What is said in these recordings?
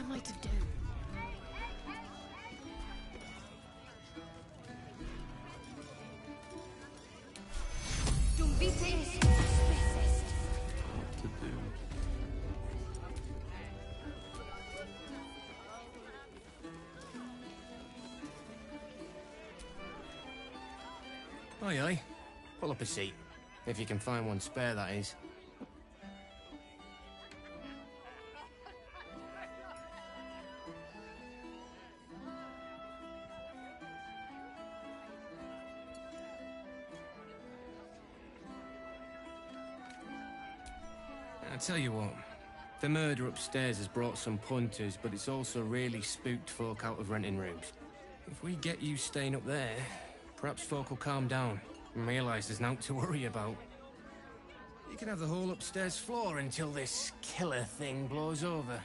am I to do? What to do? Aye, aye. Pull up a seat. If you can find one spare, that is. I tell you what, the murder upstairs has brought some punters, but it's also really spooked folk out of renting rooms. If we get you staying up there, perhaps folk will calm down and realise there's naught to worry about. You can have the whole upstairs floor until this killer thing blows over.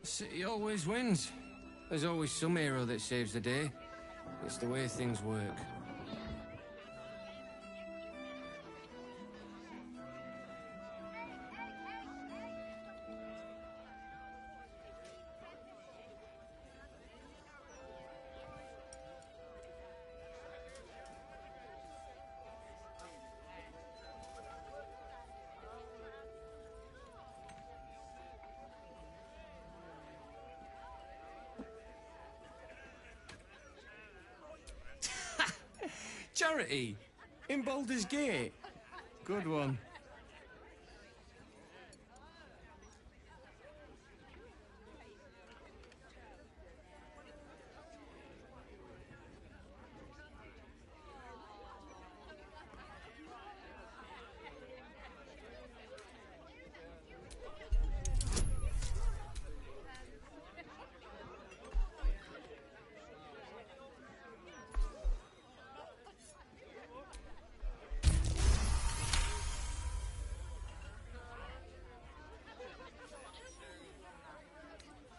City always wins. There's always some hero that saves the day. It's the way things work. Charity! In Baldur's Gate. Good one.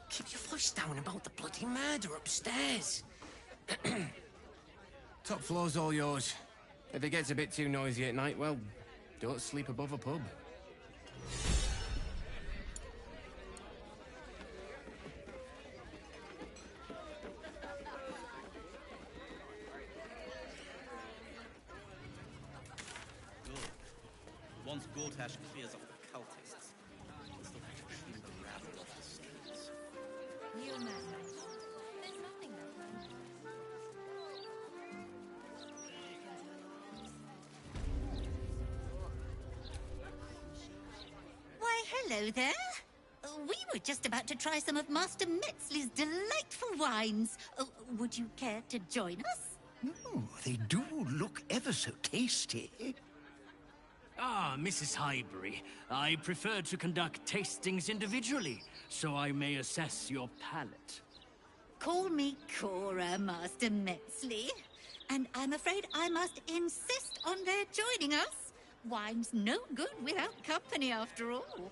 Keep your voice down about the bloody murder upstairs. Top floor's all yours. If it gets a bit too noisy at night, well, don't sleep above a pub. Good. Once Gortash clears off the cultists, we'll still have to clean the rabble off the streets. You madman. There's nothing left. Why, hello there. We were just about to try some of Master Metzley's delightful wines. Would you care to join us? Oh, they do look ever so tasty. Ah, Mrs. Highbury, I prefer to conduct tastings individually, so I may assess your palate. Call me Cora, Master Metzley. And I'm afraid I must insist on their joining us. Wine's no good without company, after all.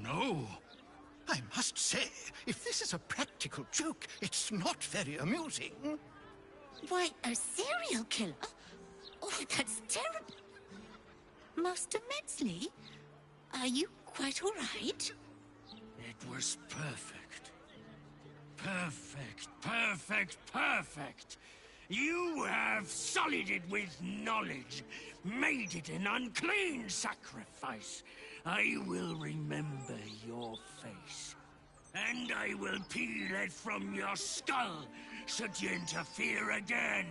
No. I must say, if this is a practical joke, it's not very amusing. Why, a serial killer? Oh, that's terrible. Master Metzley, are you quite all right? It was perfect. Perfect, perfect, perfect. You have sullied it with knowledge, made it an unclean sacrifice. I will remember your face, and I will peel it from your skull should you interfere again.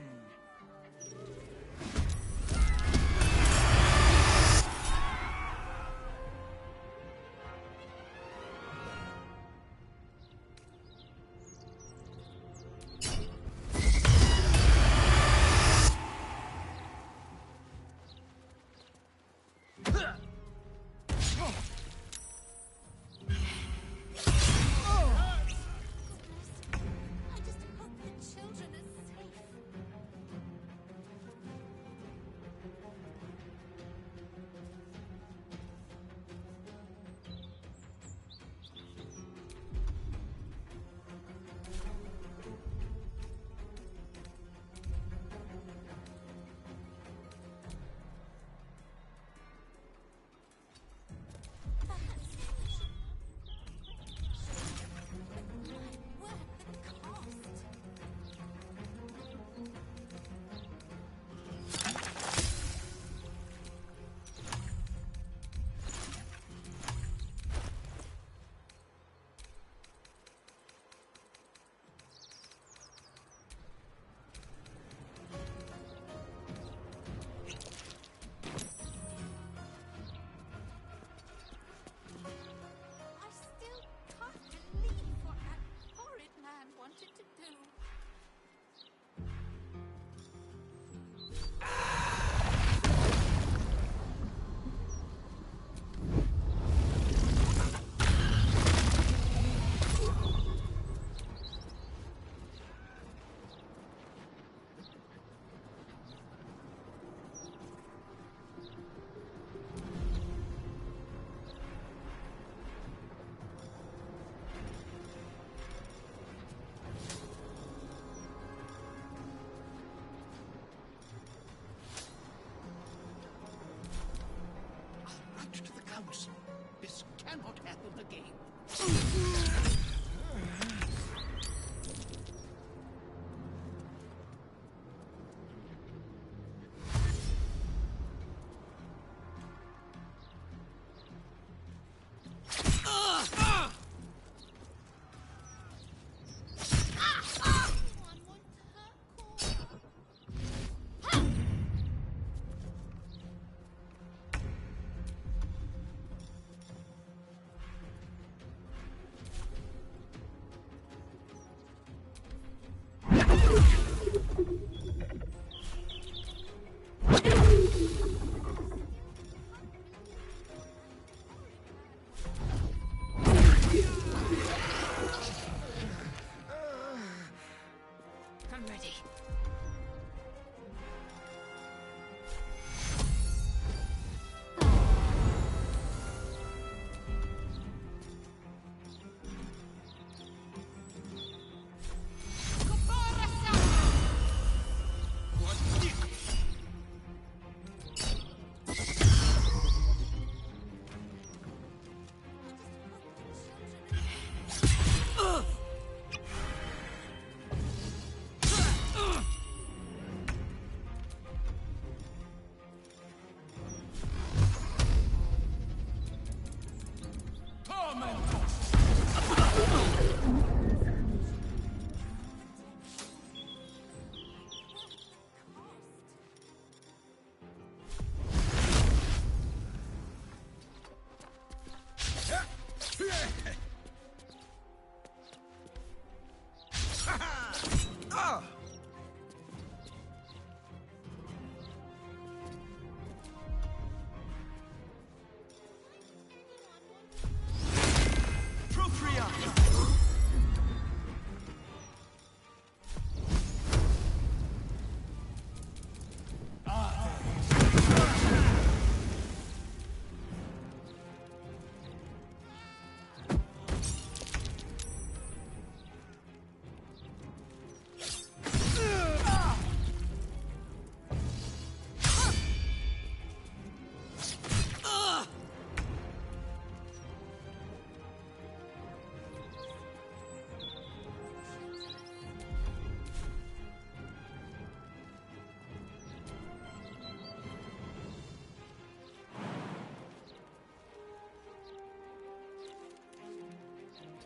I'm ready.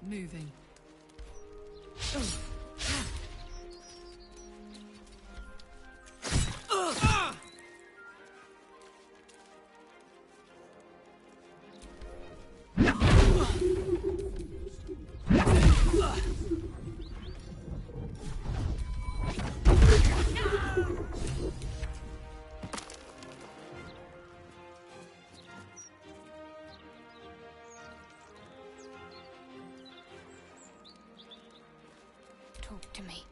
Moving. Talk to me.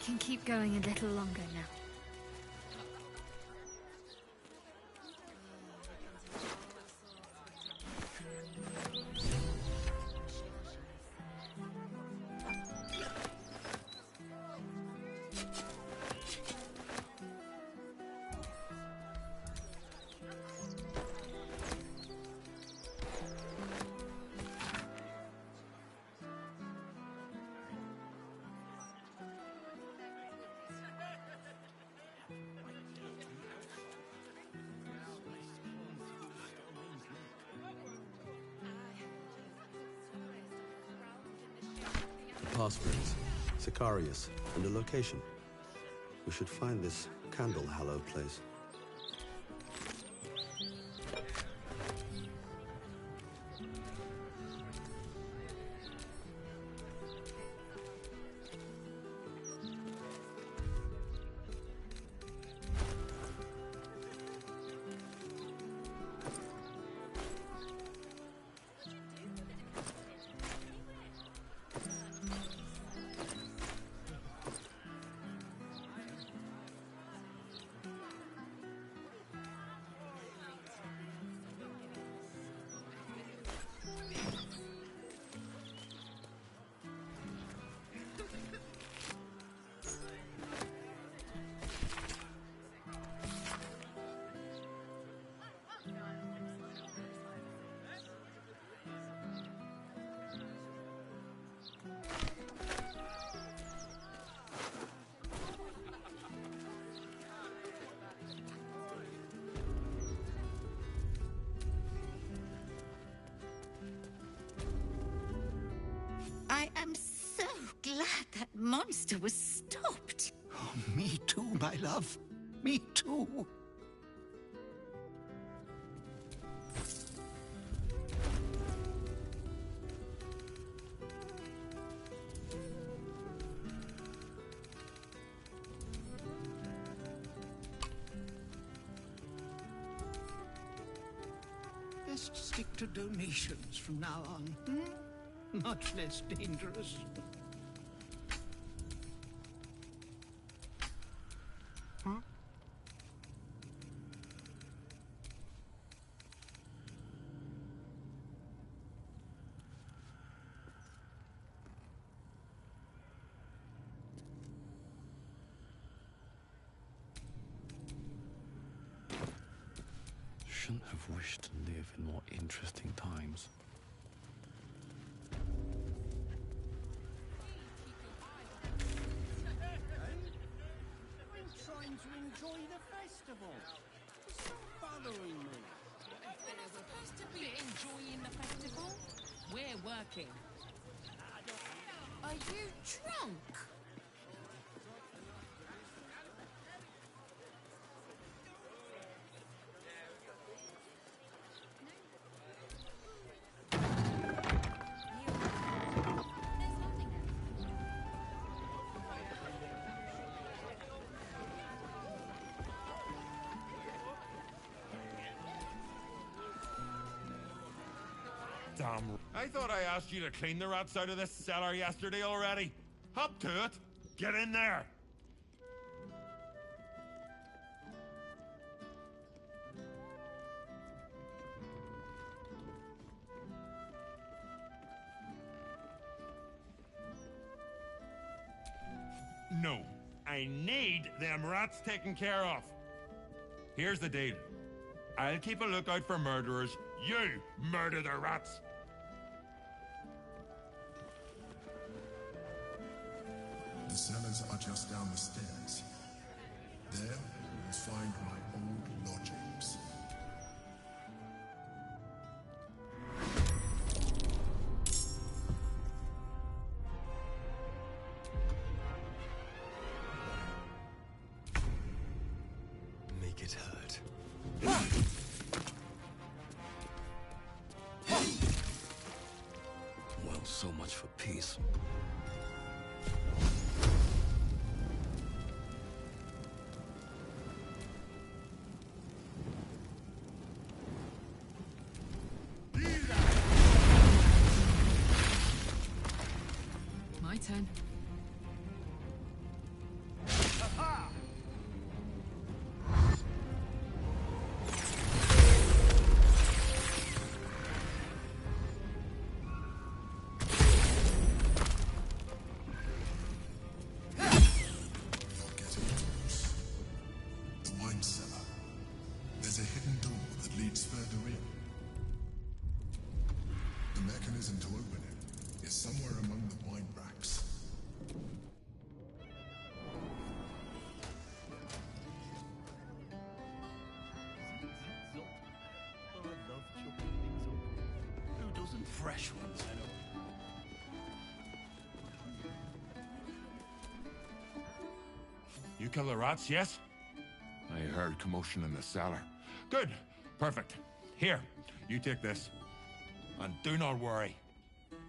can keep going a little longer now. Passphrase, Sicarius, and a location. We should find this candle-hallowed place. I am so glad that monster was stopped. Oh, me too, my love. Me too. Best stick to donations from now on, hmm? Much less dangerous. Huh? Shouldn't have wished to live in more interesting times. Trying to enjoy the festival. Stop bothering me. We're not supposed to be enjoying the festival. We're working. Are you drunk? Damn. I thought I asked you to clean the rats out of this cellar yesterday already. Hop to it. Get in there. No. I need them rats taken care of. Here's the deal. I'll keep a lookout for murderers. You murder the rats. The cellars are just down the stairs. There, you will find my old lodgings. Make it hurt. Well, so much for peace. My turn. fresh ones, I know. You kill the rats, yes? I heard commotion in the cellar. Good. Perfect. Here, you take this. And do not worry.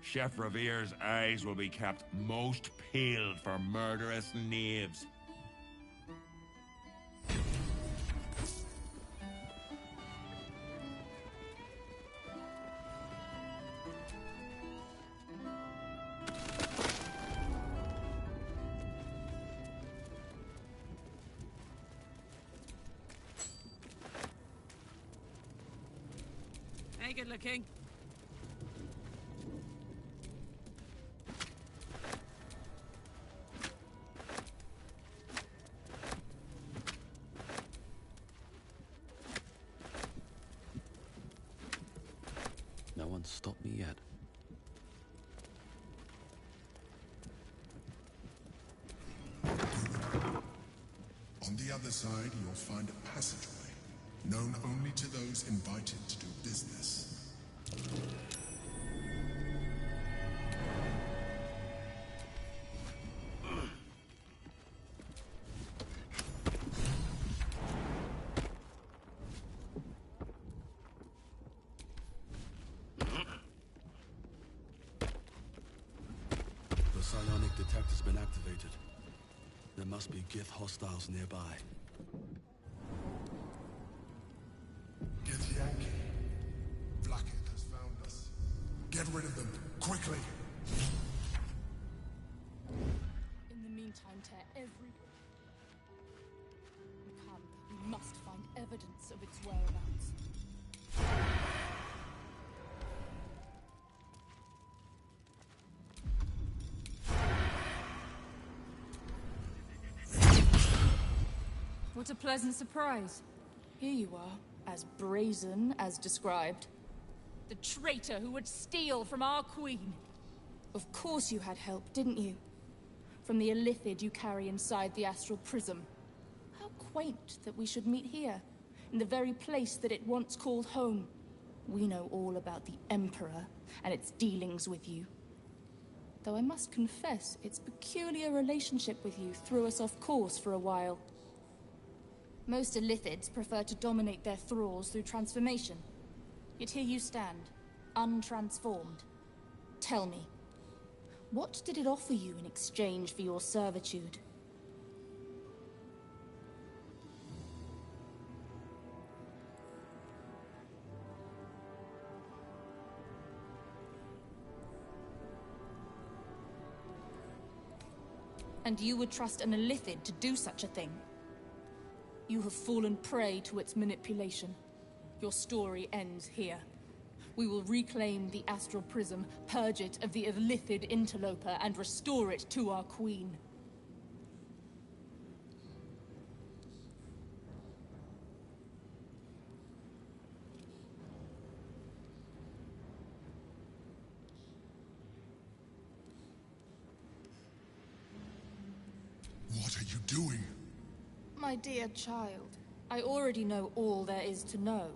Chef Revere's eyes will be kept most peeled for murderous knaves. Hey, good looking. No one's stopped me yet. On the other side, you'll find a passageway, known only to those invited to do business. The psionic detector's been activated. There must be Gith hostiles nearby. Gith Yankee. Blackett has found us. Get rid of them, quickly! In the meantime, tear every... Come, we must find evidence of its whereabouts. What a pleasant surprise. Here you are, as brazen as described. The traitor who would steal from our queen. Of course you had help, didn't you? From the illithid you carry inside the astral prism. How quaint that we should meet here, in the very place that it once called home. We know all about the Emperor and its dealings with you. Though I must confess, its peculiar relationship with you threw us off course for a while. Most illithids prefer to dominate their thralls through transformation. Yet here you stand, untransformed. Tell me, what did it offer you in exchange for your servitude? And you would trust an illithid to do such a thing? You have fallen prey to its manipulation. Your story ends here. We will reclaim the astral prism, purge it of the illithid interloper, and restore it to our queen. What are you doing? My dear child, I already know all there is to know.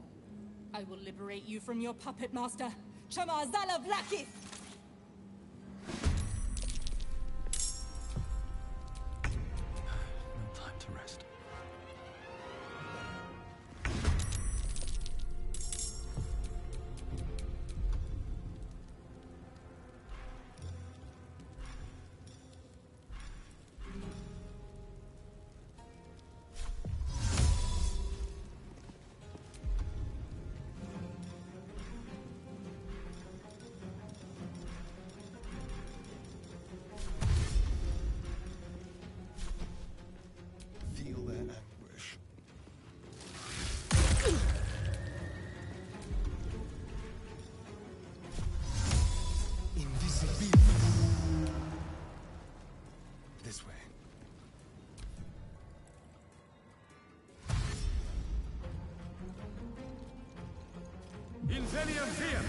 I will liberate you from your puppet master, Chamazala Blackith! No time to rest. Feel their anguish. Invisibility. This way. Incendium Fiat!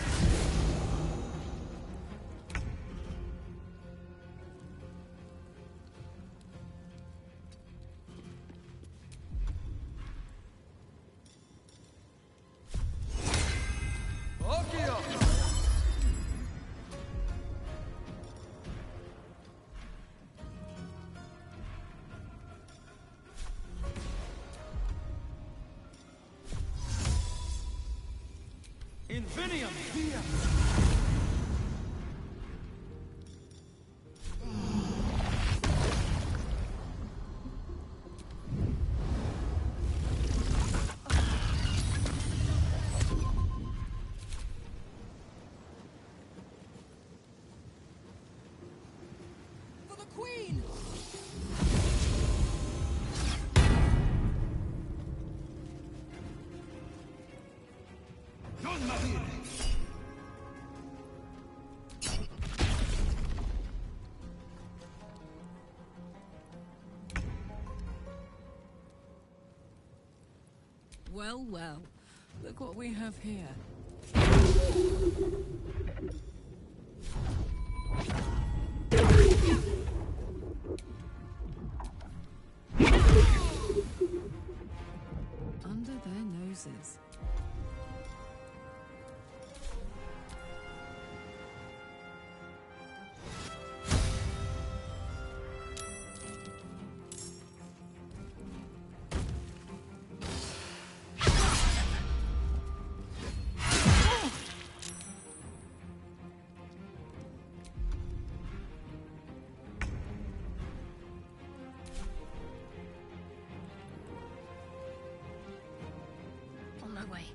Infinium! Here! For the Queen! Non morire! Well, well. Look what we have here. Under their noses. On my way.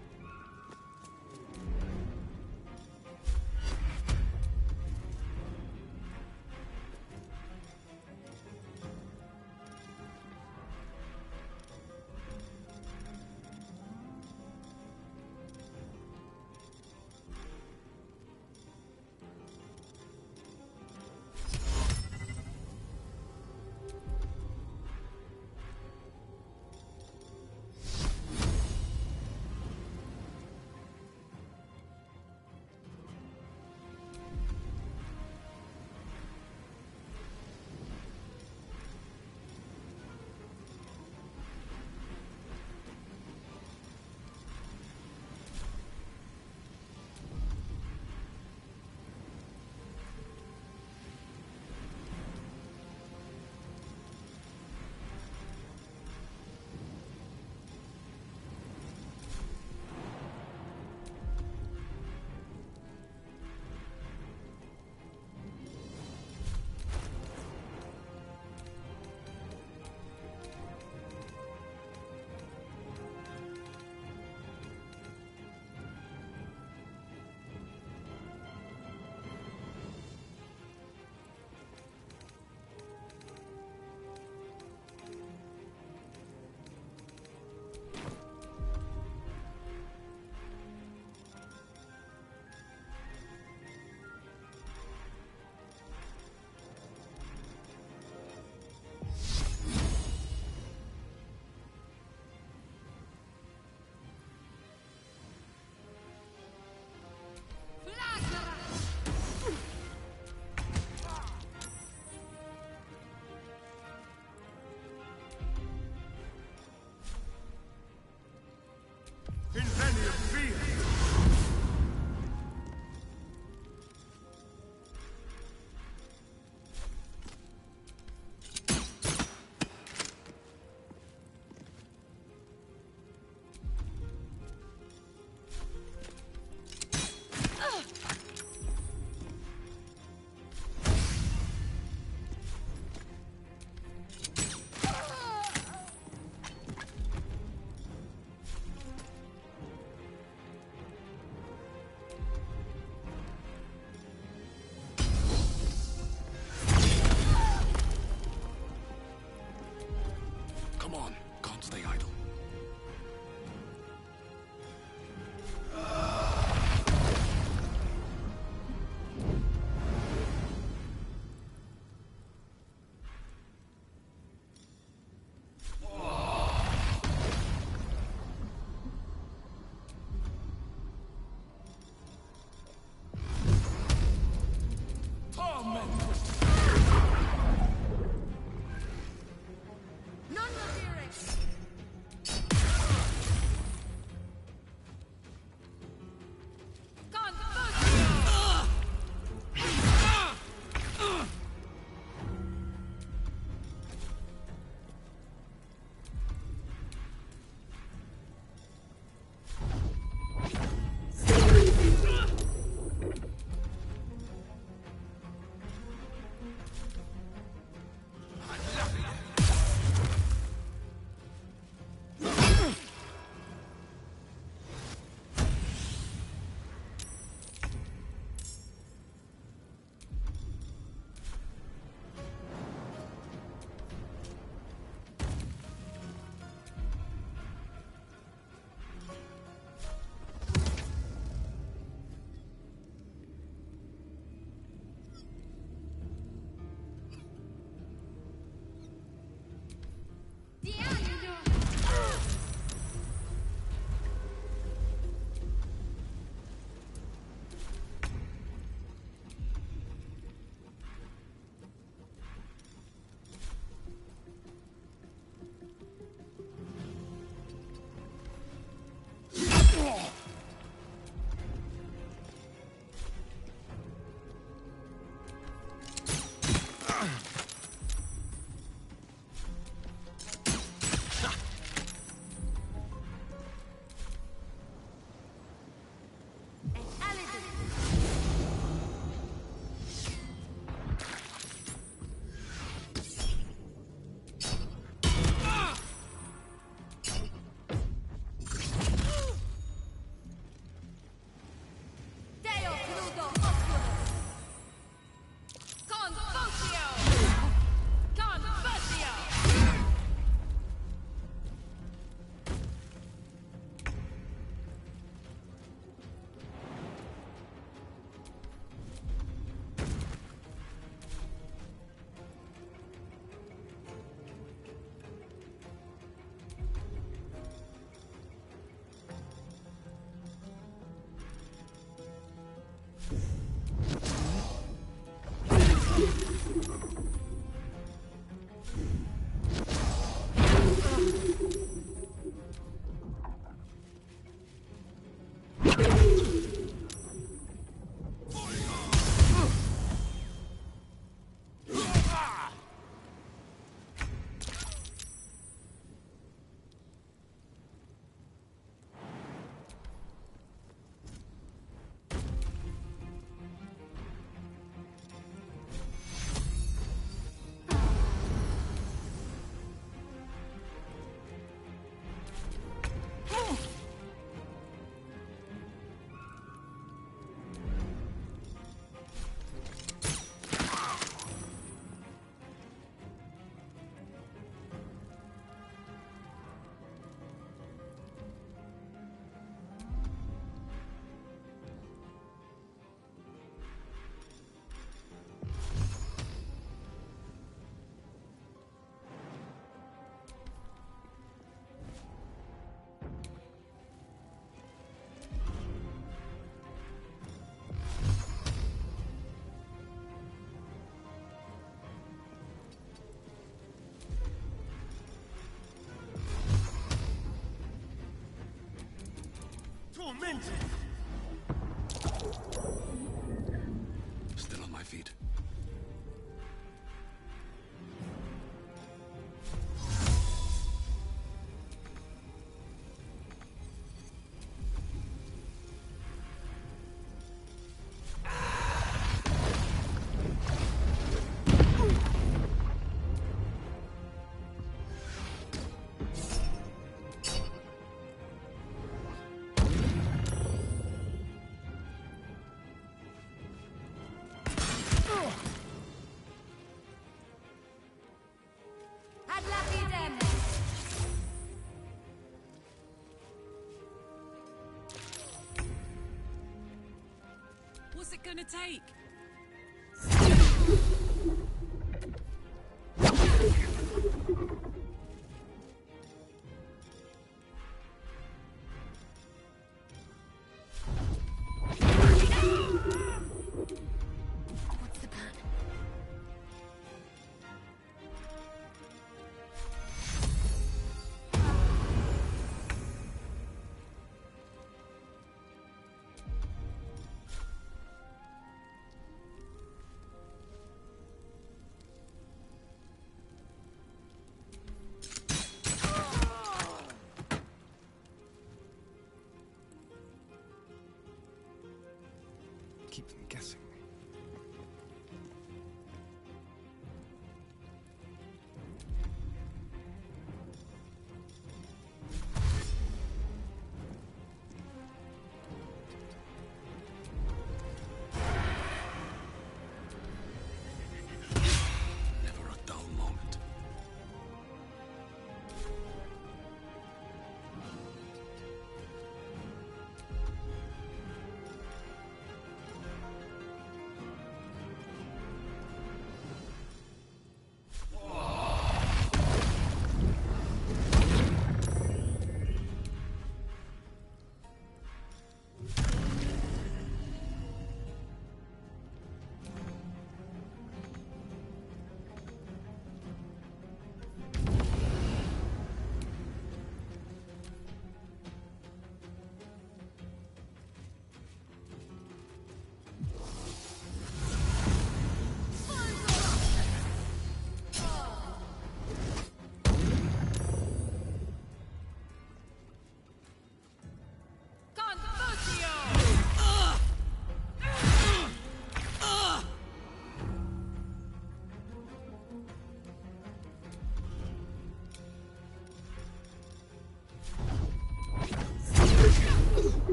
Tormented! Still on my feet. What's it gonna take? What's the plan? Keep them guessing. Never a dull moment.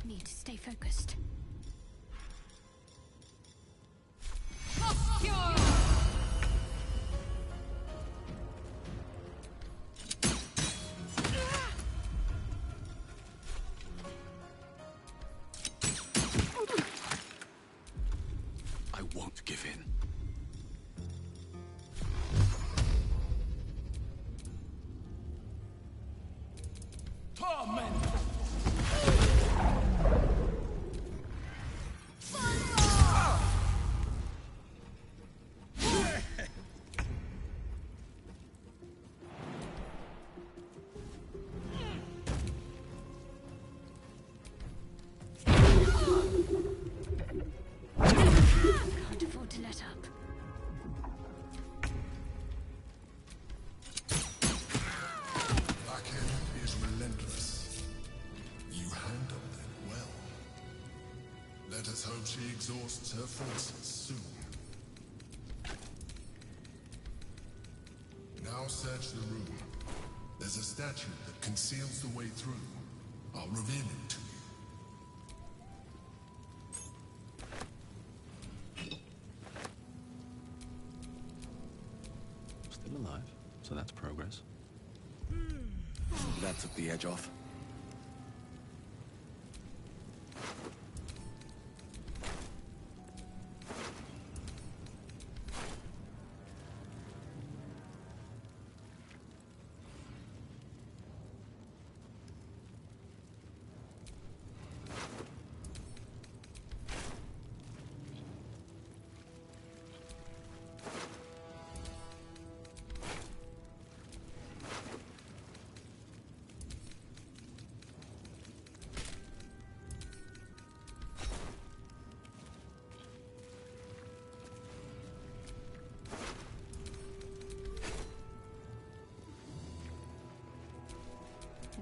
Need to stay focused. I won't give in. Torment! Can't afford to let up. Blackhead is relentless. You handle them well. Let us hope she exhausts her forces soon. Now search the room. There's a statue that conceals the way through. I'll reveal it to you. Still alive, so that's progress. That took the edge off.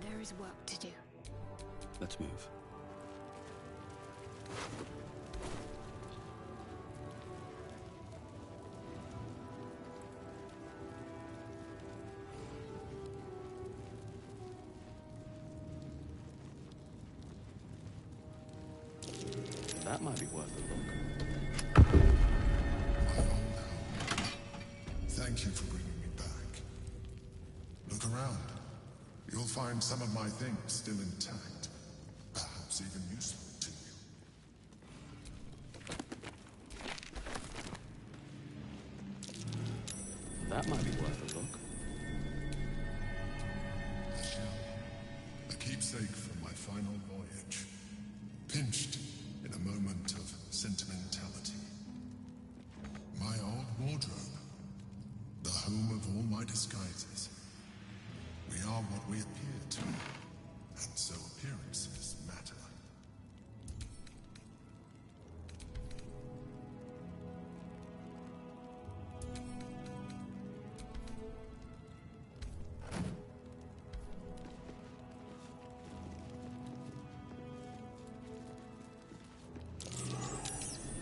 There is work to do. Let's move. That might be worth a look. Thank you for bringing me back. Look around. You'll find some of my things still intact. Perhaps even useful to you. That might be worth a look. A shell. A keepsake from my final voyage. Pinched in a moment of sentimentality. My old wardrobe. The home of all my disguises. We are what we appear to, and so appearances matter.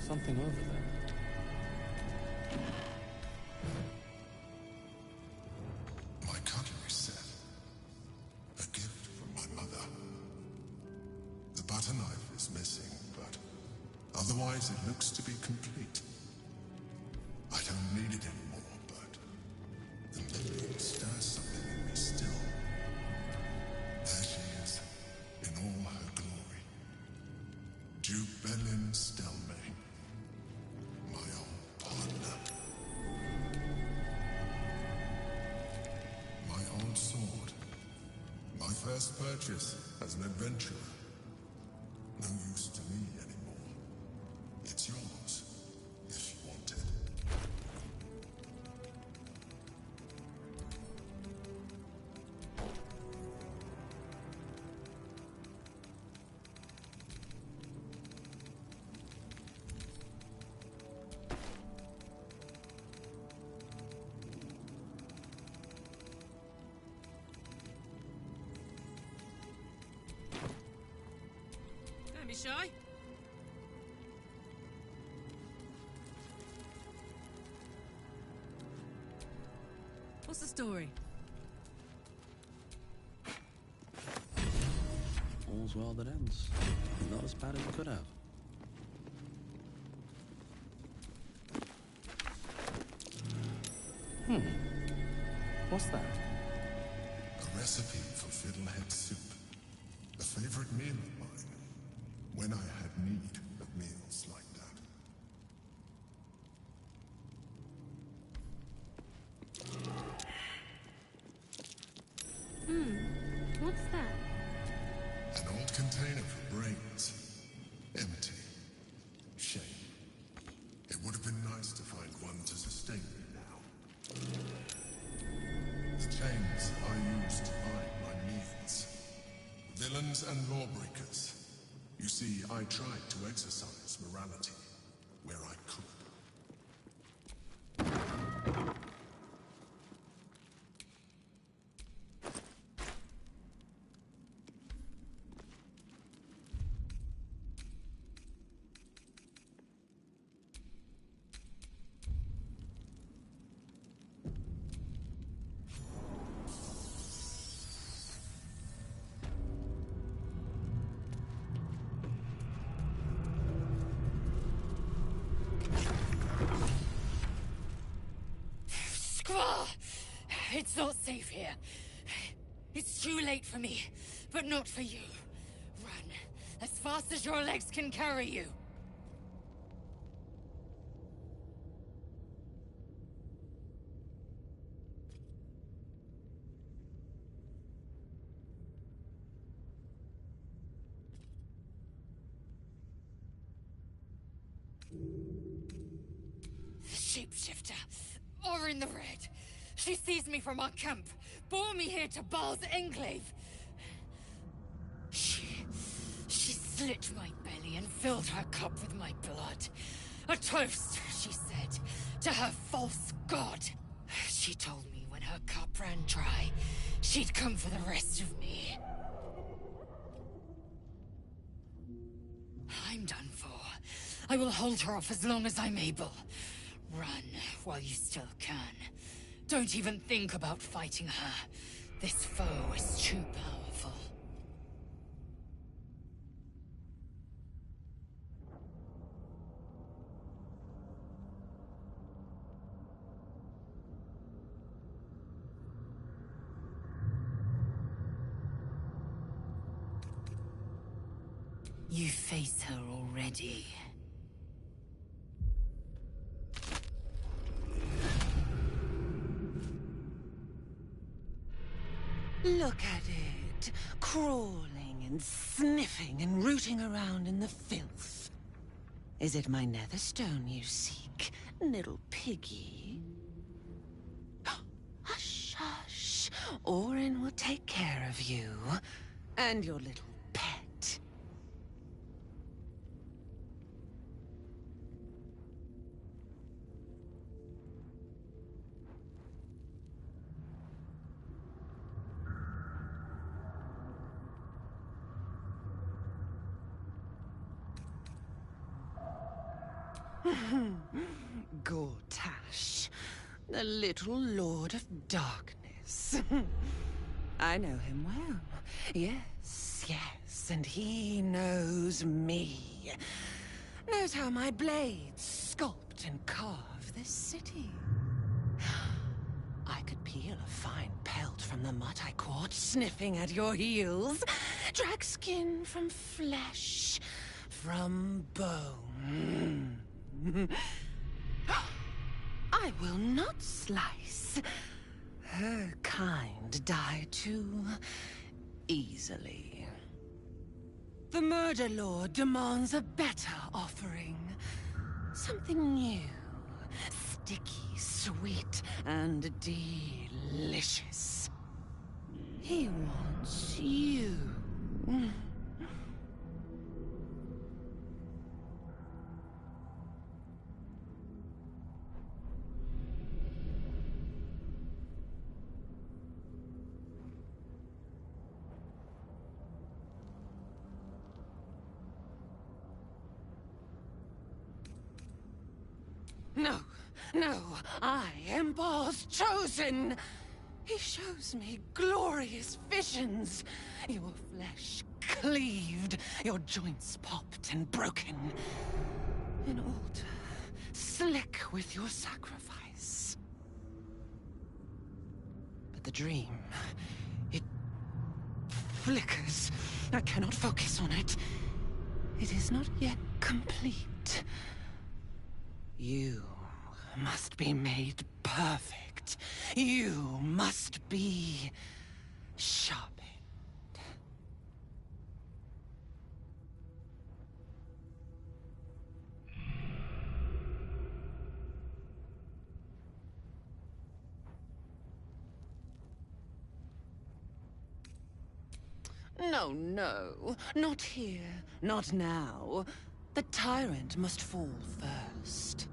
Something over there. My cutlery set. A gift from my mother. The butter knife is missing, but otherwise it looks to be complete. I don't need it anymore, but the memory stirs something in me still. There she is, in all her glory. Duke Belin Stelmane. My old partner. My old sword. My first purchase as an adventurer. No use to me anymore. It's yours, if you want it. Don't be shy. What's the story? All's well that ends. Not as bad as it could have. What's that? A recipe for fiddlehead soup. A favorite meal of mine. When I had need of meals like that. What's that? An old container for brains. Empty. Shame. It would have been nice to find one to sustain me now. The chains I used to buy my meals. Villains and lawbreakers. You see, I tried to exercise morality where I could. It's not safe here. It's too late for me, but not for you. Run, as fast as your legs can carry you. The shapeshifter, or in the red. She seized me from our camp, bore me here to Baal's enclave. She slit my belly and filled her cup with my blood. A toast, she said, to her false god. She told me when her cup ran dry, she'd come for the rest of me. I will hold her off as long as I'm able. Run while you still can. Don't even think about fighting her. This foe is too powerful. You face her already. Look at it, crawling and sniffing and rooting around in the filth. Is it my netherstone you seek, little piggy? Hush, hush. Orin will take care of you and your little pet. Gortash, the little Lord of Darkness. I know him well. Yes, yes, and he knows me. Knows how my blades sculpt and carve this city. I could peel a fine pelt from the mutt I caught sniffing at your heels. Drag skin from flesh, from bone. I will not slice. Her kind die too easily. The Murder Lord demands a better offering. Something new, sticky, sweet, and delicious. He wants you. No, no, I am Baal's chosen! He shows me glorious visions. Your flesh cleaved, your joints popped and broken. An altar, slick with your sacrifice. But the dream, it flickers. I cannot focus on it. It is not yet complete. You must be made perfect. You must be sharpened. No, no. Not here. Not now. The tyrant must fall first.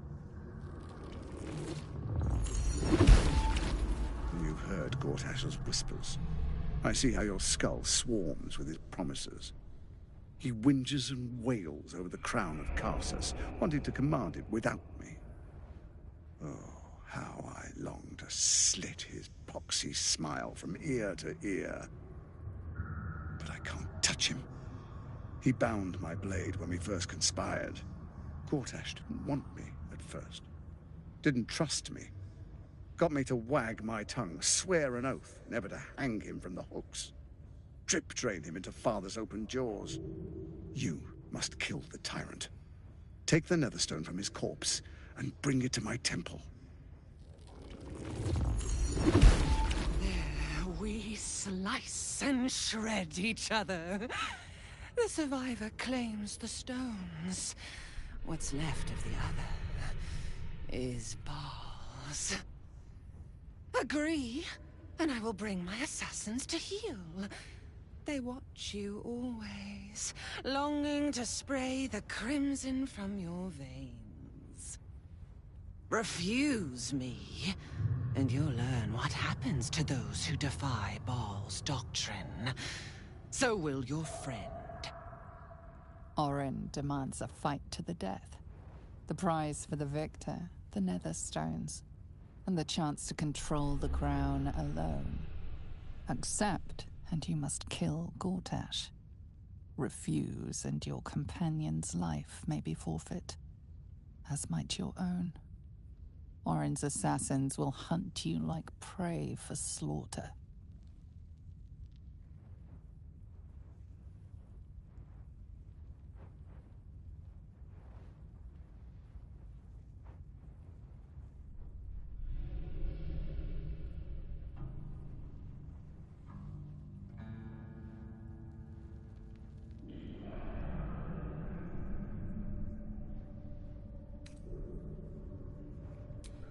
You've heard Gortash's whispers. I see how your skull swarms with his promises. He whinges and wails over the crown of Karsus, wanting to command it without me. Oh, how I long to slit his poxy smile from ear to ear. But I can't touch him. He bound my blade when we first conspired. Gortash didn't want me at first. Didn't trust me. Got me to wag my tongue, swear an oath, never to hang him from the hooks. Drip drain him into father's open jaws. You must kill the tyrant. Take the netherstone from his corpse and bring it to my temple. There we slice and shred each other. The survivor claims the stones. What's left of the other is Baal's. Agree, and I will bring my assassins to heal. They watch you always, longing to spray the crimson from your veins. Refuse me, and you'll learn what happens to those who defy Baal's doctrine. So will your friend. Orin demands a fight to the death. The prize for the victor, the nether stones, and the chance to control the crown alone. Accept, and you must kill Gortash. Refuse, and your companion's life may be forfeit, as might your own. Orin's assassins will hunt you like prey for slaughter.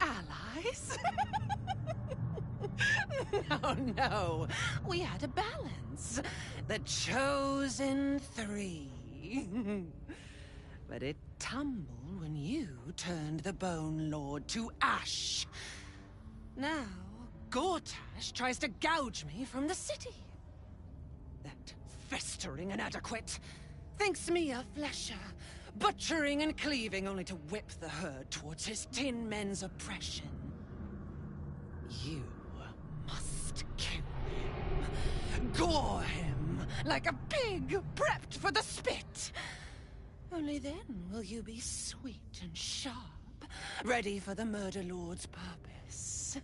Allies? No. We had a balance. The chosen three. But it tumbled when you turned the Bone Lord to ash. Now, Gortash tries to gouge me from the city. That festering inadequate thinks me a flesher, butchering and cleaving only to whip the herd towards his tin men's oppression. You must kill him. Gore him like a pig prepped for the spit. Only then will you be sweet and sharp, ready for the Murder Lord's purpose.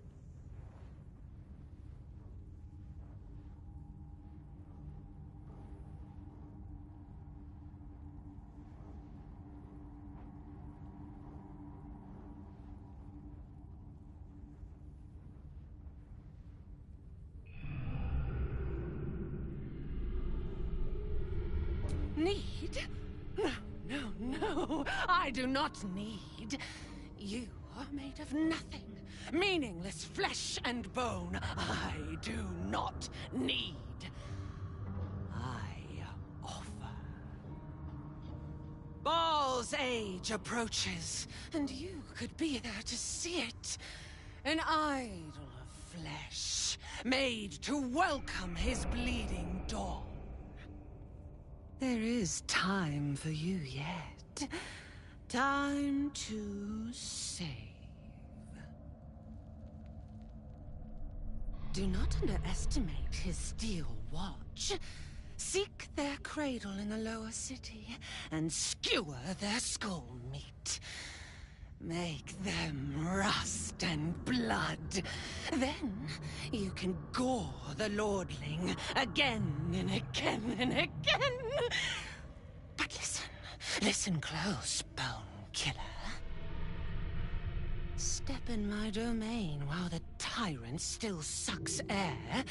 Need? No, I do not need. You are made of nothing. Meaningless flesh and bone. I do not need. I offer. Baal's age approaches, and you could be there to see it. An idol of flesh, made to welcome his bleeding dawn. There is time for you yet. Time to save. Do not underestimate his steel watch. Seek their cradle in the lower city and skewer their skull meat. Make them rust and blood. Then you can gore the lordling again and again and again. But listen close, Bone Killer. Step in my domain while the tyrant still sucks air,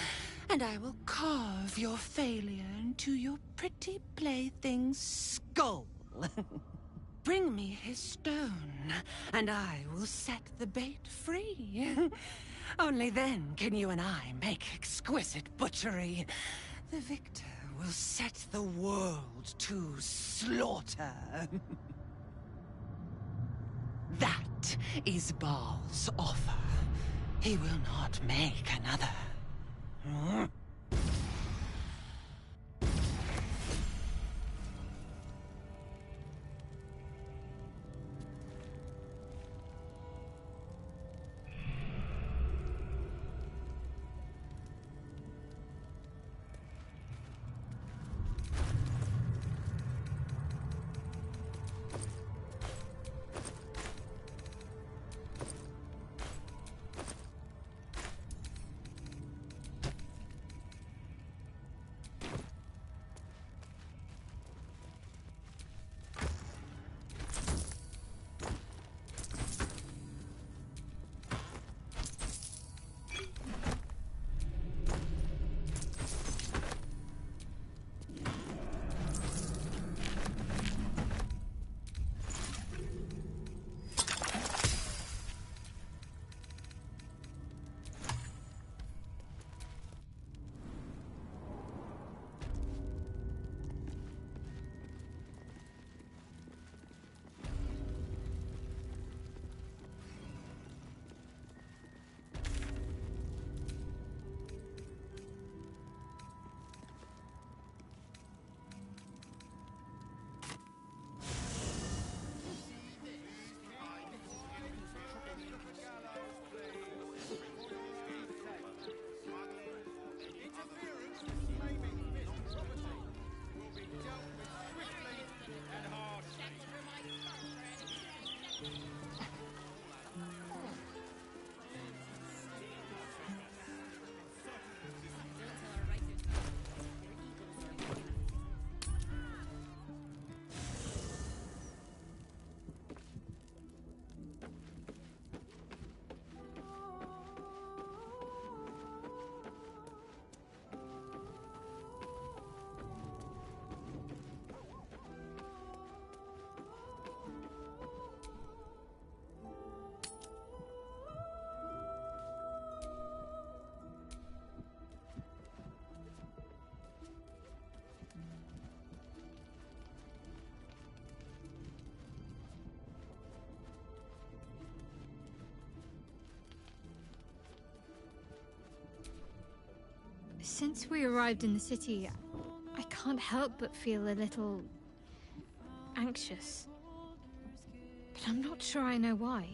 and I will carve your failure into your pretty plaything's skull. Bring me his stone, and I will set the bait free. Only then can you and I make exquisite butchery. The victor will set the world to slaughter. That is Baal's offer. He will not make another. Since we arrived in the city, I can't help but feel a little anxious. But I'm not sure I know why.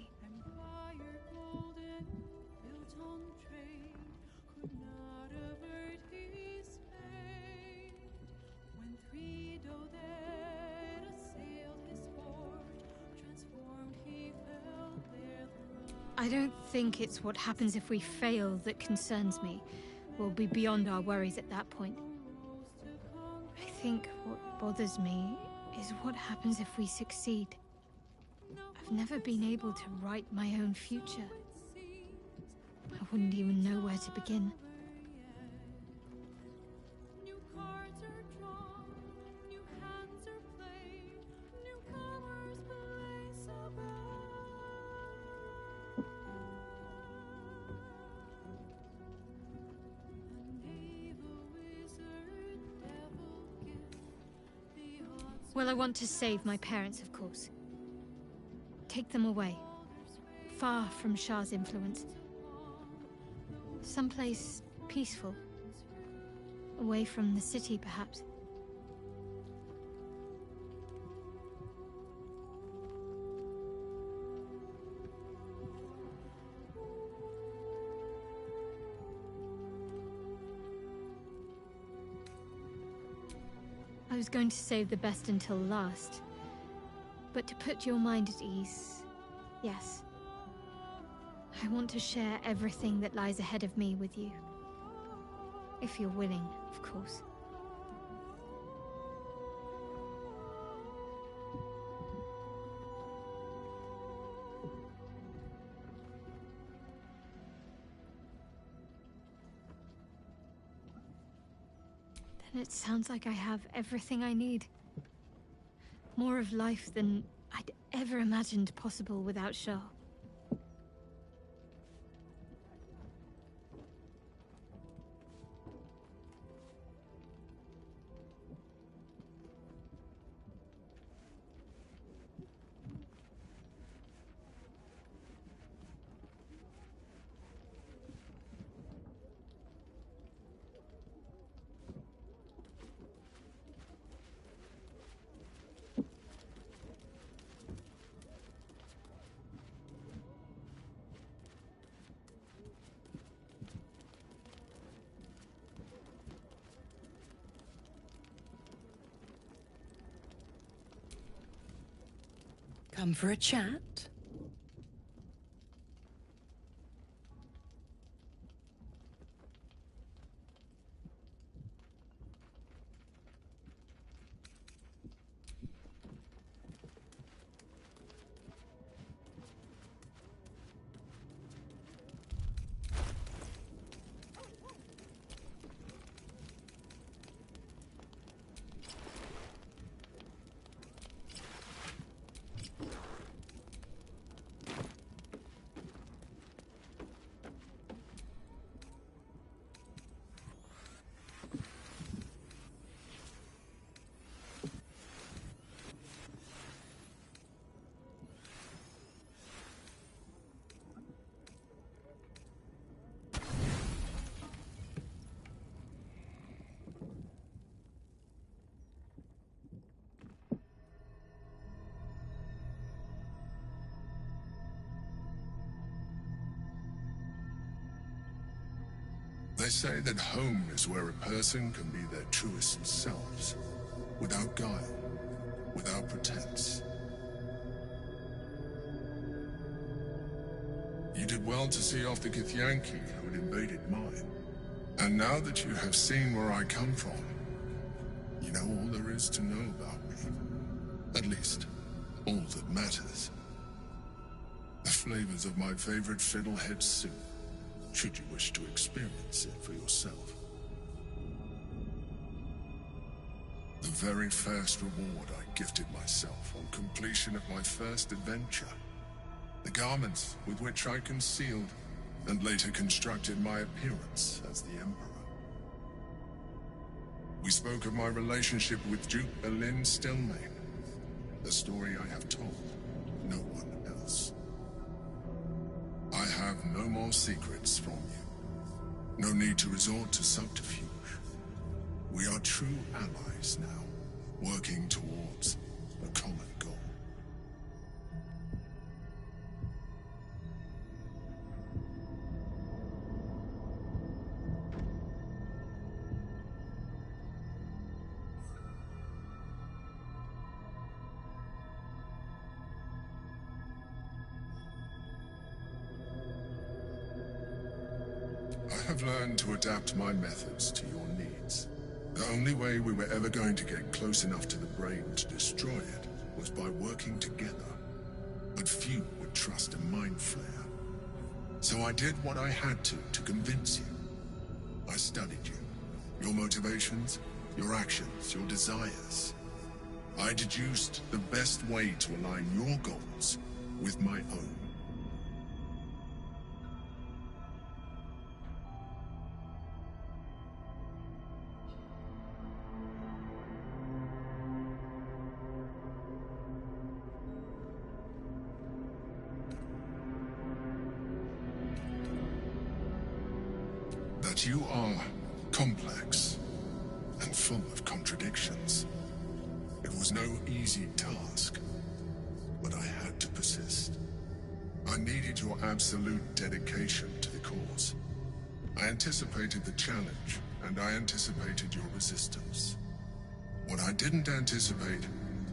I don't think it's what happens if we fail that concerns me. We'll be beyond our worries at that point. I think what bothers me is what happens if we succeed. I've never been able to write my own future. I wouldn't even know where to begin. Well, I want to save my parents, of course. Take them away. Far from Shah's influence. Someplace peaceful. Away from the city, perhaps. I was going to save the best until last. But to put your mind at ease, yes. I want to share everything that lies ahead of me with you. If you're willing, of course. Then it sounds like I have everything I need. More of life than I'd ever imagined possible without Shah. Come for a chat? They say that home is where a person can be their truest selves, without guile, without pretense. You did well to see off the Githyanki who had invaded mine. And now that you have seen where I come from, you know all there is to know about me. At least, all that matters. The flavors of my favorite fiddlehead soup, should you wish to experience it for yourself. The very first reward I gifted myself on completion of my first adventure. The garments with which I concealed and later constructed my appearance as the Emperor. We spoke of my relationship with Duke Berlin Stillmain, a story I have told no one else. I have no more secrets from you. No need to resort to subterfuge. We are true allies now, working towards a common goal. I have learned to adapt my methods to your needs. The only way we were ever going to get close enough to the brain to destroy it was by working together. But few would trust a mind flare. So I did what I had to convince you. I studied you, your motivations, your actions, your desires. I deduced the best way to align your goals with my own. That you are complex and full of contradictions. It was no easy task, but I had to persist. I needed your absolute dedication to the cause. I anticipated the challenge, and I anticipated your resistance. What I didn't anticipate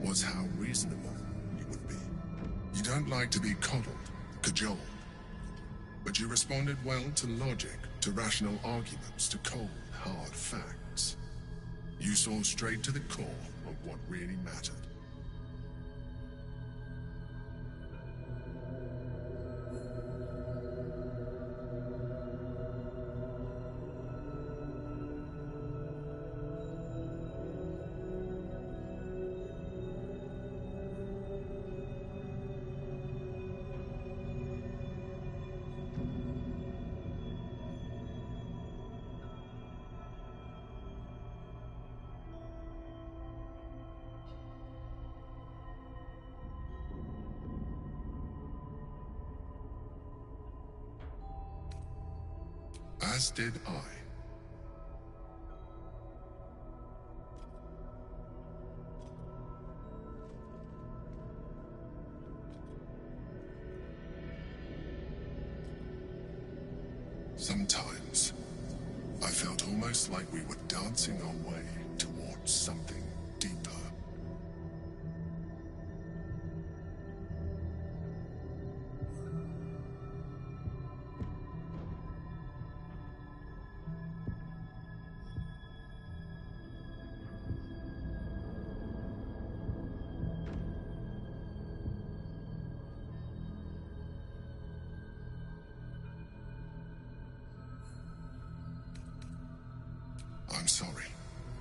was how reasonable you would be. You don't like to be coddled, cajoled, but you responded well to logic, to rational arguments, to cold, hard facts. You saw straight to the core of what really mattered. As did I. Sometimes, I felt almost like we were dancing our way towards something deeper. I'm sorry.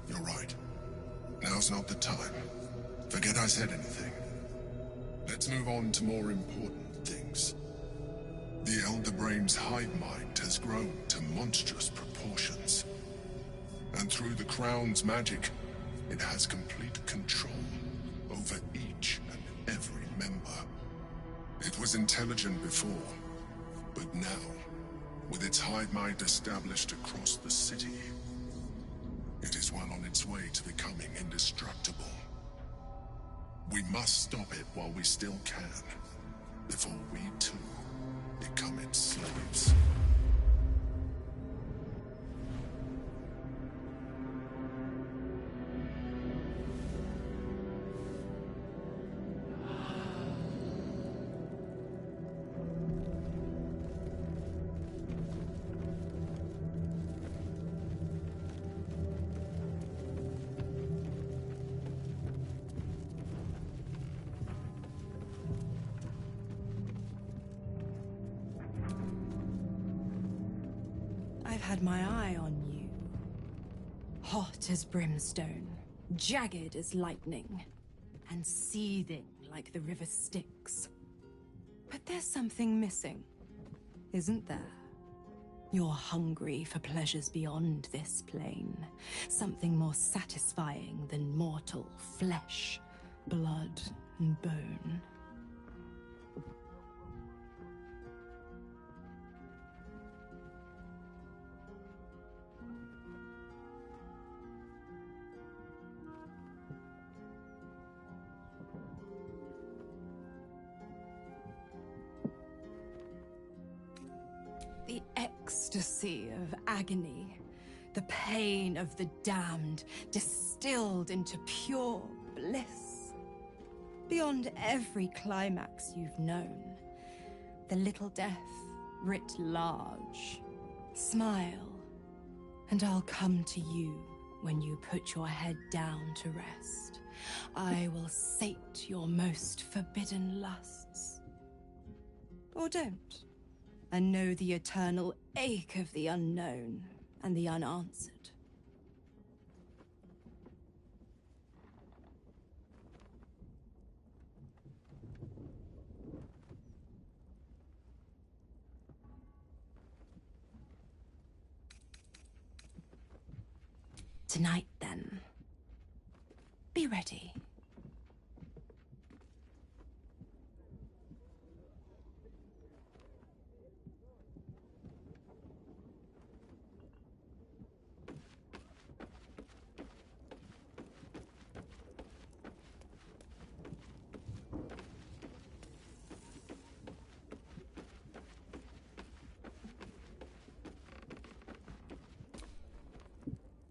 You're right. Now's not the time. Forget I said anything. Let's move on to more important things. The Elder Brain's hive mind has grown to monstrous proportions. And through the Crown's magic, it has complete control over each and every member. It was intelligent before, but now, with its hive mind established across the city, it is well on its way to becoming indestructible. We must stop it while we still can, before we too become its slaves. I've had my eye on you. Hot as brimstone, jagged as lightning, and seething like the river Styx. But there's something missing, isn't there? You're hungry for pleasures beyond this plane. Something more satisfying than mortal flesh, blood, and bone. ecstasy of agony, the pain of the damned distilled into pure bliss. Beyond every climax you've known, the little death writ large. Smile, and I'll come to you when you put your head down to rest. I will sate your most forbidden lusts. Or don't, and know the eternal ache of the unknown and the unanswered. Tonight, then. Be ready.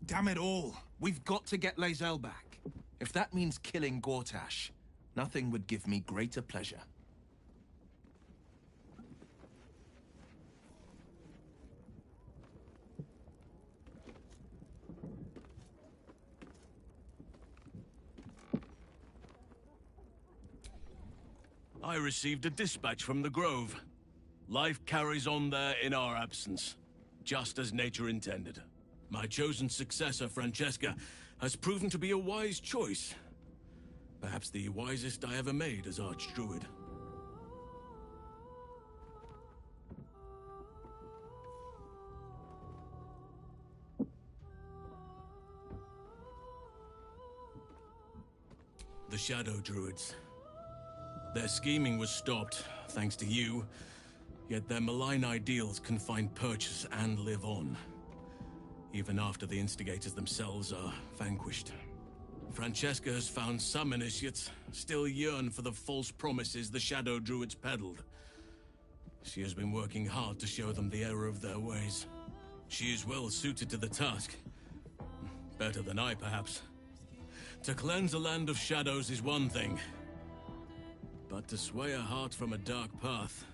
Damn it all! We've got to get Lae'zel back. If that means killing Gortash, nothing would give me greater pleasure. I received a dispatch from the Grove. Life carries on there in our absence, just as nature intended. My chosen successor, Francesca, has proven to be a wise choice. Perhaps the wisest I ever made as Archdruid. The Shadow Druids. Their scheming was stopped, thanks to you, yet their malign ideals can find purchase and live on, even after the instigators themselves are vanquished. Francesca has found some initiates still yearn for the false promises the Shadow Druids peddled. She has been working hard to show them the error of their ways. She is well suited to the task. Better than I, perhaps. To cleanse a land of shadows is one thing, but to sway a heart from a dark path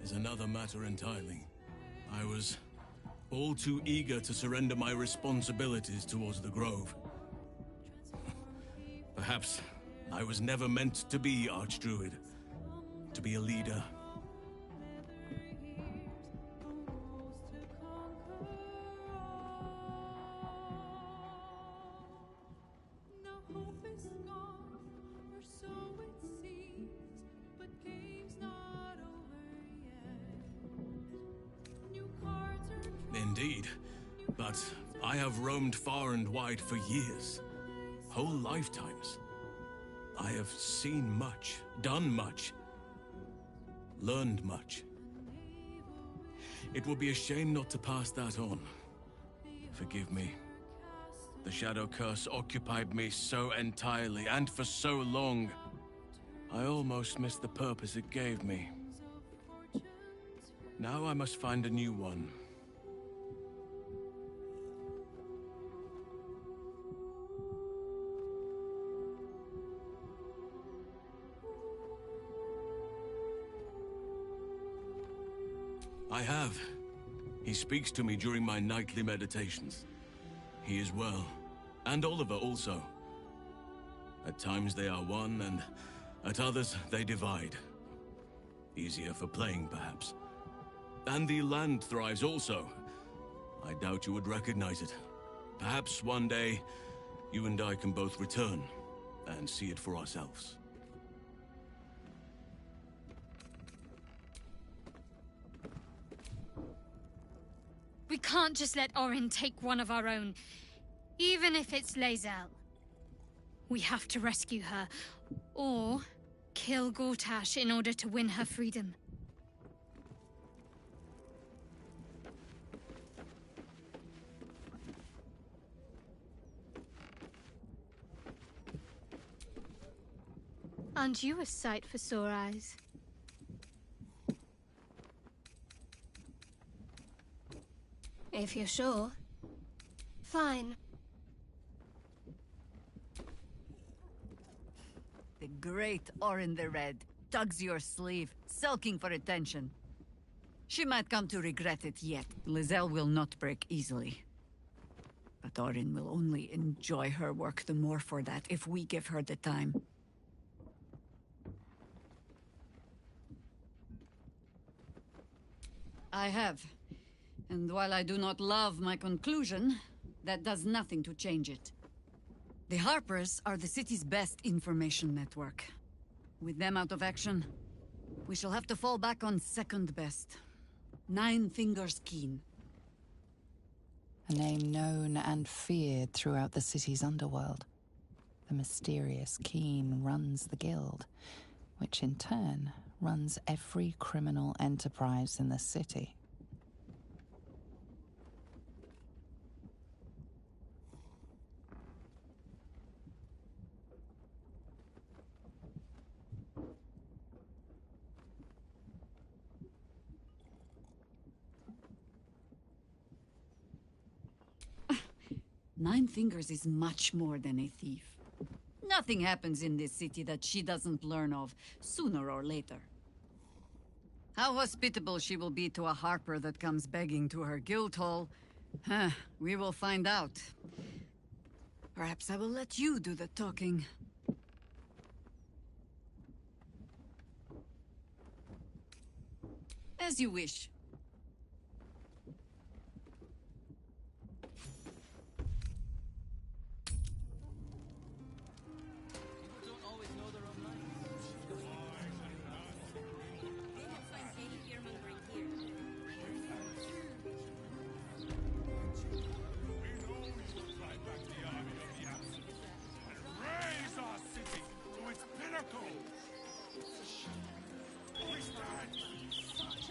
is another matter entirely. I was all too eager to surrender my responsibilities towards the Grove. Perhaps I was never meant to be Archdruid, to be a leader. Indeed, but I have roamed far and wide for years, whole lifetimes. I have seen much, done much, learned much. It would be a shame not to pass that on. Forgive me. The Shadow Curse occupied me so entirely and for so long. I almost missed the purpose it gave me. Now I must find a new one. I have. He speaks to me during my nightly meditations. He is well. And Oliver also. At times they are one, and at others they divide. Easier for playing, perhaps. And the land thrives also. I doubt you would recognize it. Perhaps one day, you and I can both return and see it for ourselves. We can't just let Orin take one of our own, even if it's Lae'zel. We have to rescue her, or kill Gortash in order to win her freedom. Aren't you a sight for sore eyes? If you're sure. Fine. The great Orin the Red tugs your sleeve, sulking for attention. She might come to regret it yet. Lizelle will not break easily. But Orin will only enjoy her work the more for that if we give her the time. I have. And while I do not love my conclusion, that does nothing to change it. The Harpers are the city's best information network. With them out of action, we shall have to fall back on second best. Nine Fingers Keen. A name known and feared throughout the city's underworld. The mysterious Keen runs the guild, which in turn runs every criminal enterprise in the city. Nine Fingers is much more than a thief. Nothing happens in this city that she doesn't learn of, sooner or later. How hospitable she will be to a Harper that comes begging to her guild hall, we will find out. Perhaps I will let you do the talking. As you wish.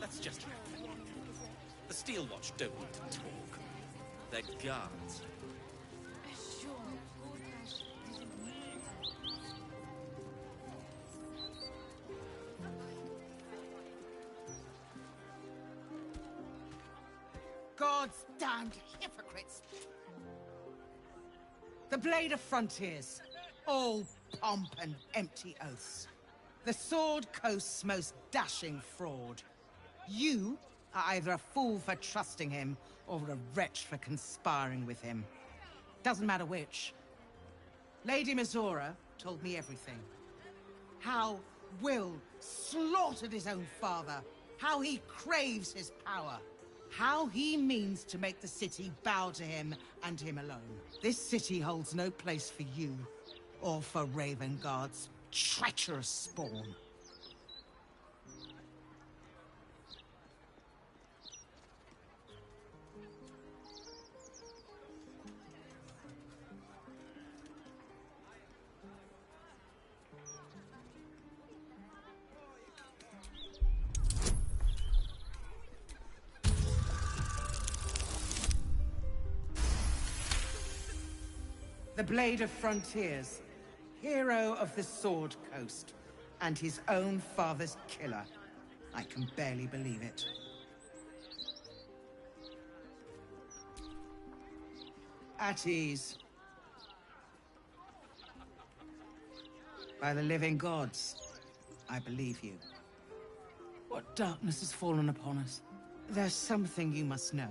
That's just it. The Steel Watch don't need to talk. They're guards. God's damned hypocrites! The Blade of Frontiers. All pomp and empty oaths. The Sword Coast's most dashing fraud. You are either a fool for trusting him, or a wretch for conspiring with him. Doesn't matter which. Lady Mizora told me everything. How Will slaughtered his own father. How he craves his power. How he means to make the city bow to him and him alone. This city holds no place for you, or for Raven Guard's treacherous spawn. The Blade of Frontiers, hero of the Sword Coast, and his own father's killer. I can barely believe it. At ease. By the living gods, I believe you. What darkness has fallen upon us? There's something you must know.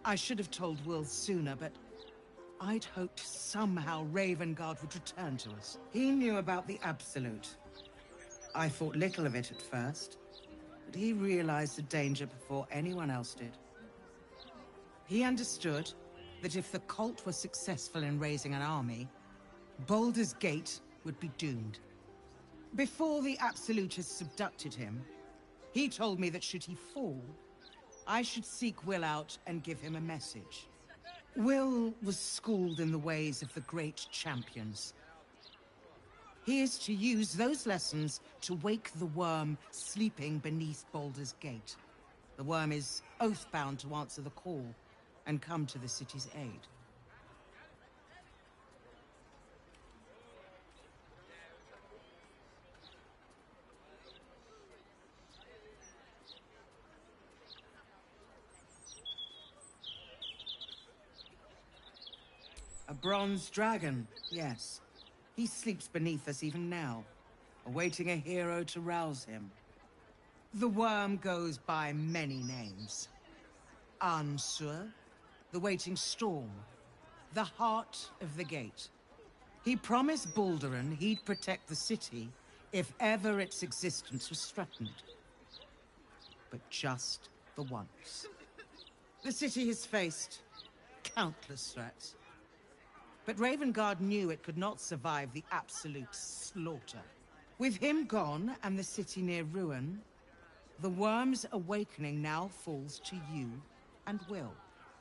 I should have told Will sooner, but I'd hoped somehow Ravengard would return to us. He knew about the Absolute. I thought little of it at first, but he realized the danger before anyone else did. He understood that if the cult was successful in raising an army, Baldur's Gate would be doomed. Before the Absolutists abducted him, he told me that should he fall, I should seek Will out and give him a message. Will was schooled in the ways of the great champions. He is to use those lessons to wake the worm sleeping beneath Baldur's Gate. The worm is oath-bound to answer the call and come to the city's aid. A bronze dragon, yes. He sleeps beneath us even now, awaiting a hero to rouse him. The worm goes by many names. Ansur, the waiting storm, the heart of the gate. He promised Balduran he'd protect the city if ever its existence was threatened. But just the once. The city has faced countless threats. But Ravengard knew it could not survive the absolute slaughter. With him gone and the city near ruin, the worm's awakening now falls to you and Will.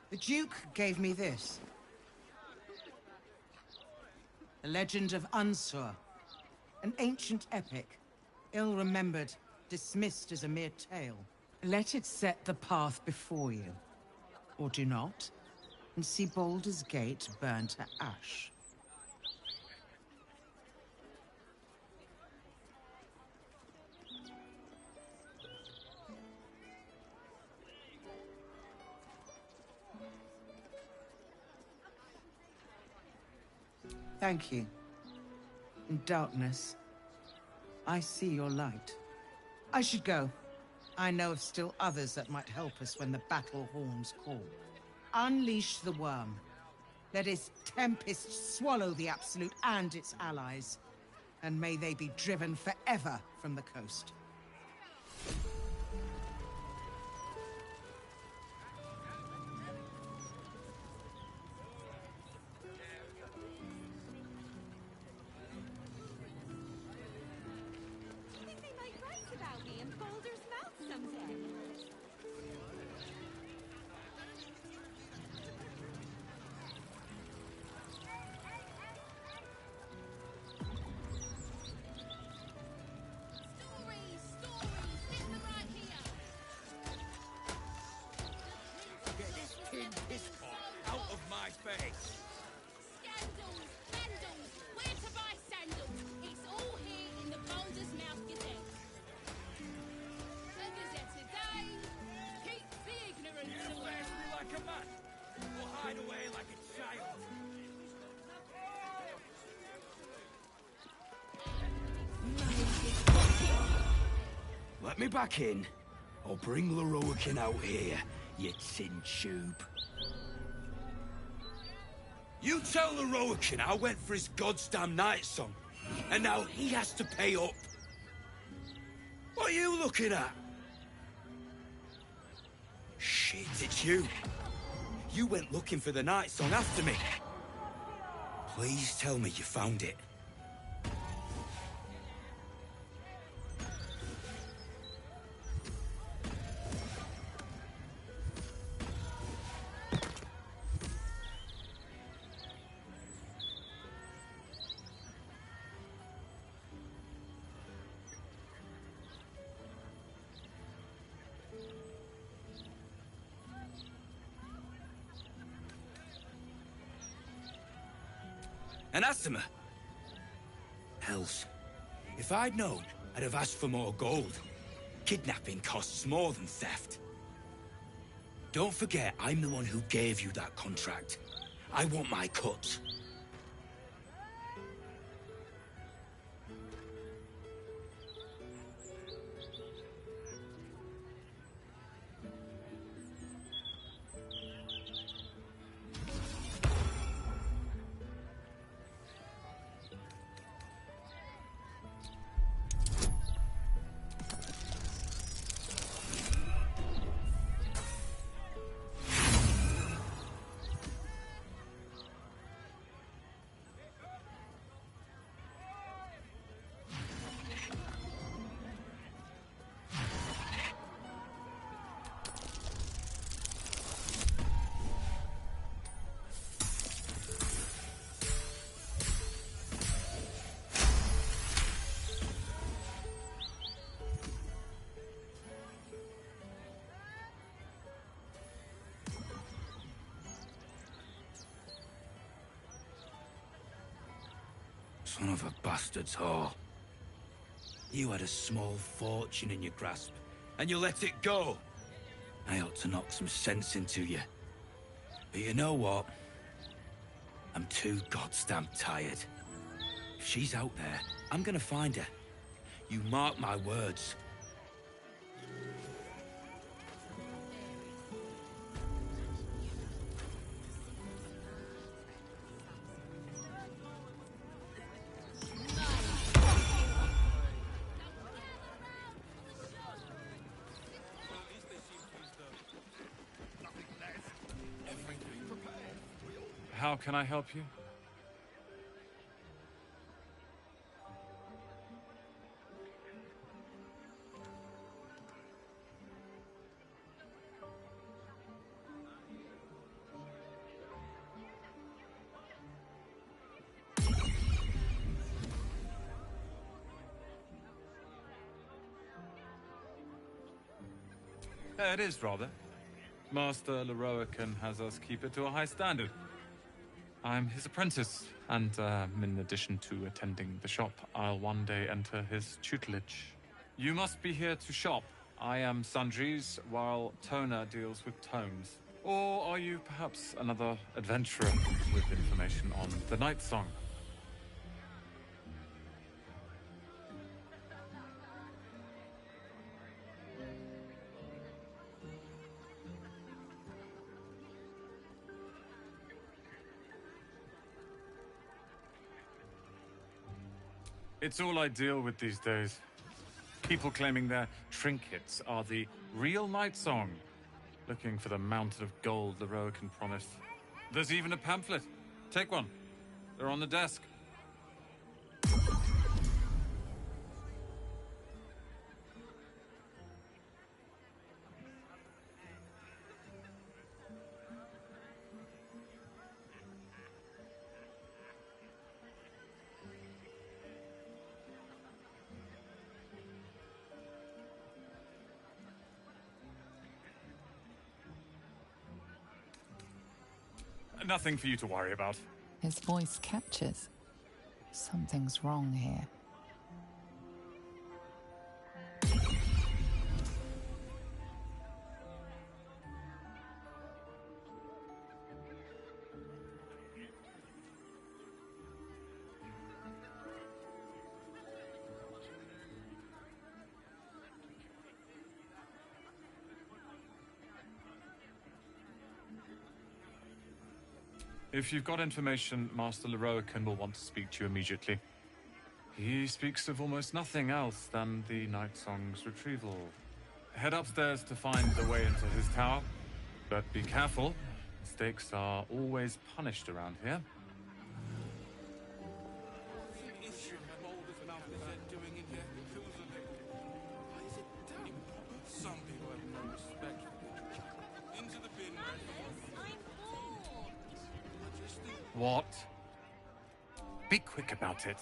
The Duke gave me this. The Legend of Ansur. An ancient epic, ill-remembered, dismissed as a mere tale. Let it set the path before you. Or do not, and see Baldur's Gate burn to ash. Thank you. In darkness, I see your light. I should go. I know of still others that might help us when the battle horns call. Unleash the worm. Let its tempest swallow the Absolute and its allies. And may they be driven forever from the coast. They might write about me in Baldur's Mouth someday. Get this tin piss pot out of my face! Scandals! Vandals! Where to buy sandals? It's all here in the Baldur's Mouth Gazette. A Gazette today. Keep the ignorance away. Face me like a man, or hide away like a child. Let me back in. I'll bring Leroican out here, you tin tube. You tell Leroican I went for his goddamn night song, and now he has to pay up. What are you looking at? Shit, it's you. You went looking for the night song after me. Please tell me you found it. An Astima? Hells. If I'd known, I'd have asked for more gold. Kidnapping costs more than theft. Don't forget, I'm the one who gave you that contract. I want my cut. Son of a bastard's whore. You had a small fortune in your grasp, and you let it go. I ought to knock some sense into you. But you know what? I'm too goddamn tired. If she's out there, I'm gonna find her. You mark my words. How can I help you? It is, rather. Master Leroican has us keep it to a high standard. I'm his apprentice, and in addition to attending the shop, I'll one day enter his tutelage. You must be here to shop. I am Sundries, while Toner deals with tomes. Or are you perhaps another adventurer with information on the Night Song? It's all I deal with these days. People claiming their trinkets are the real Night Song, looking for the mountain of gold Leroican promised. There's even a pamphlet. Take one. They're on the desk. Nothing for you to worry about. His voice catches. Something's wrong here. If you've got information, Master Leroican will want to speak to you immediately. He speaks of almost nothing else than the Night Song's retrieval. Head upstairs to find the way into his tower, but be careful. Mistakes are always punished around here. What? Be quick about it.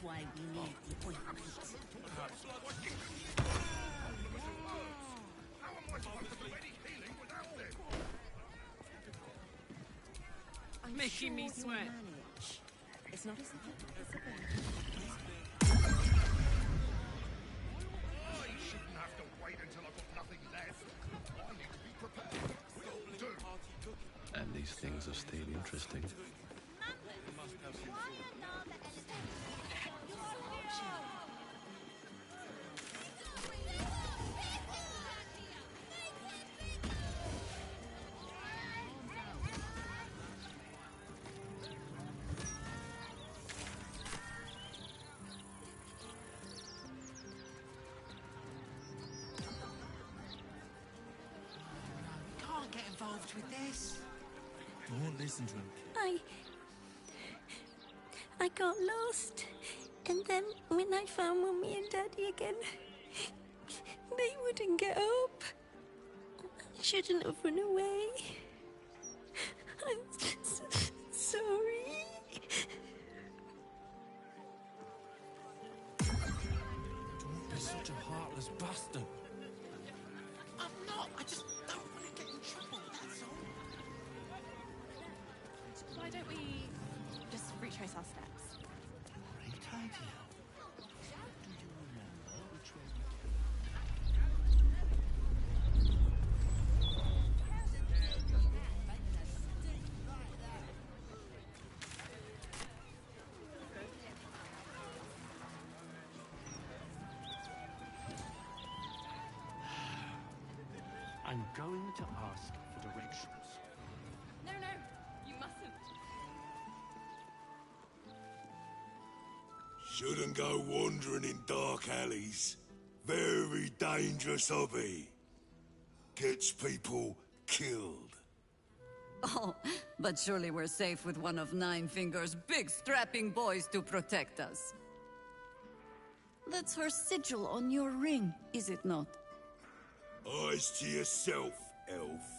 Why we need the ointment. I'm making me sweat. It's not as simple as I shouldn't have to wait until I've got nothing left. I need to be prepared. We all do. And these things have stayed interesting. involved with this? Don't listen to him. I got lost. And then when I found Mummy and Daddy again, they wouldn't get up. I shouldn't have run away. I'm sorry. Don't be such a heartless bastard. I'm not. I just don't want to get in trouble, that's all. Why don't we just retrace our steps? Great idea. I'm going to ask for directions. No, you mustn't. Shouldn't go wandering in dark alleys. Very dangerous hobby. Gets people killed. Oh, but surely we're safe with one of Nine Fingers' big strapping boys to protect us. That's her sigil on your ring, is it not? Eyes to yourself, elf.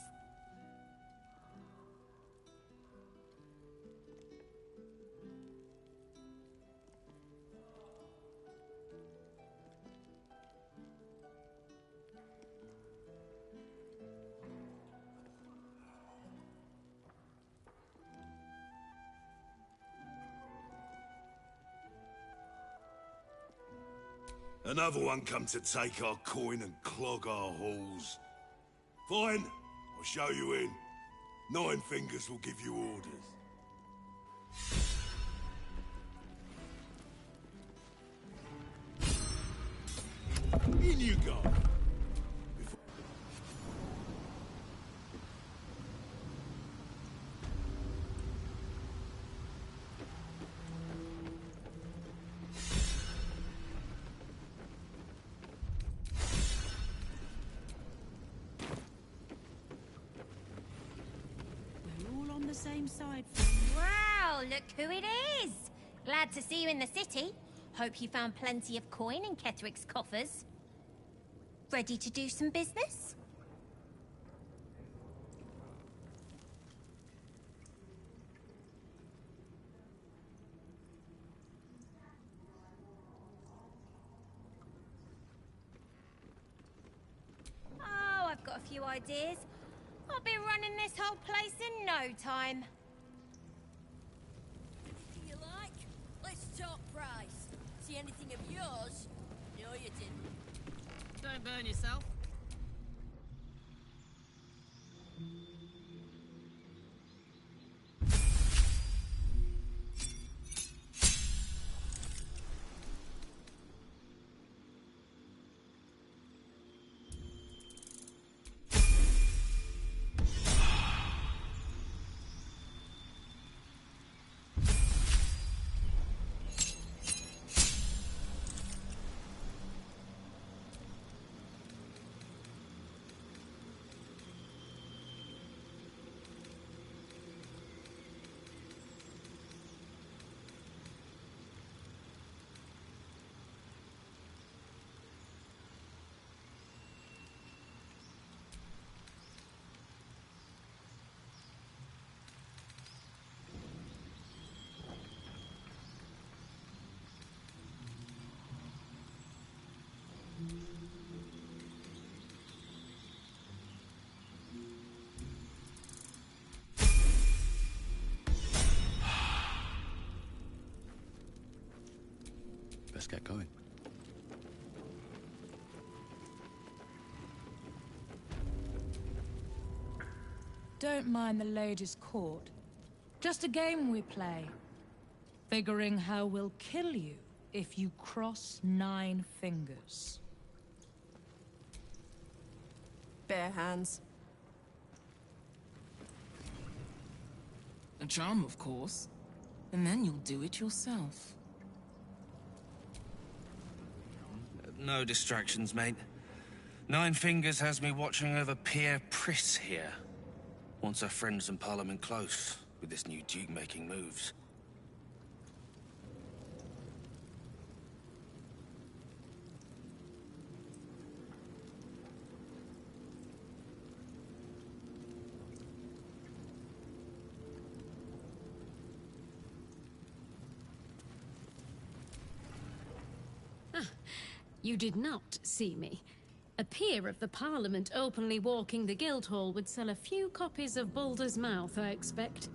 Another one come to take our coin and clog our halls. Fine, I'll show you in. Nine Fingers will give you orders. In you go. Same side. Wow, look who it is! Glad to see you in the city. Hope you found plenty of coin in Ketterick's coffers. Ready to do some business? Oh, I've got a few ideas. I'll be running this whole place in no time. Do you like? Let's talk price. See anything of yours? No, you didn't. Don't burn yourself. Let's get going. Don't mind the ladies' court. Just a game we play. Figuring how we'll kill you if you cross 9 fingers. Bare hands. A charm, of course. And then you'll do it yourself. No distractions, mate. Nine Fingers has me watching over Pierre Priss here. Wants her friends in Parliament close, with this new Duke making moves. You did not see me. A peer of the Parliament openly walking the Guildhall would sell a few copies of Baldur's Mouth, I expect.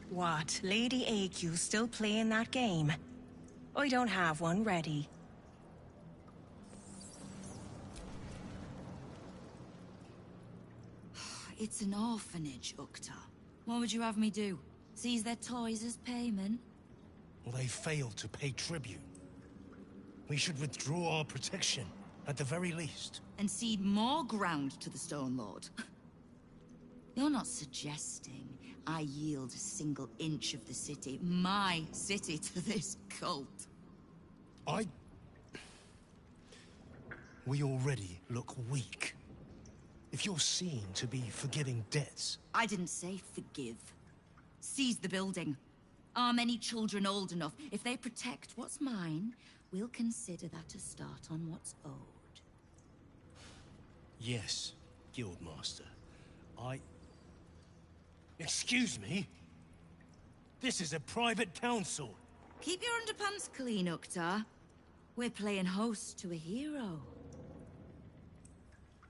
What? Lady AQ still playing that game? I don't have one ready. It's an orphanage, Ukta. What would you have me do? Seize their toys as payment? Well, they failed to pay tribute. We should withdraw our protection, at the very least. And cede more ground to the Stone Lord? You're not suggesting I yield a single inch of the city, my city, to this cult? We already look weak. If you're seen to be forgiving debts... I didn't say forgive. Seize the building. Arm any children old enough. If they protect what's mine, we'll consider that a start on what's owed. Yes, Guildmaster. Excuse me? This is a private council. Keep your underpants clean, Uktar. We're playing host to a hero.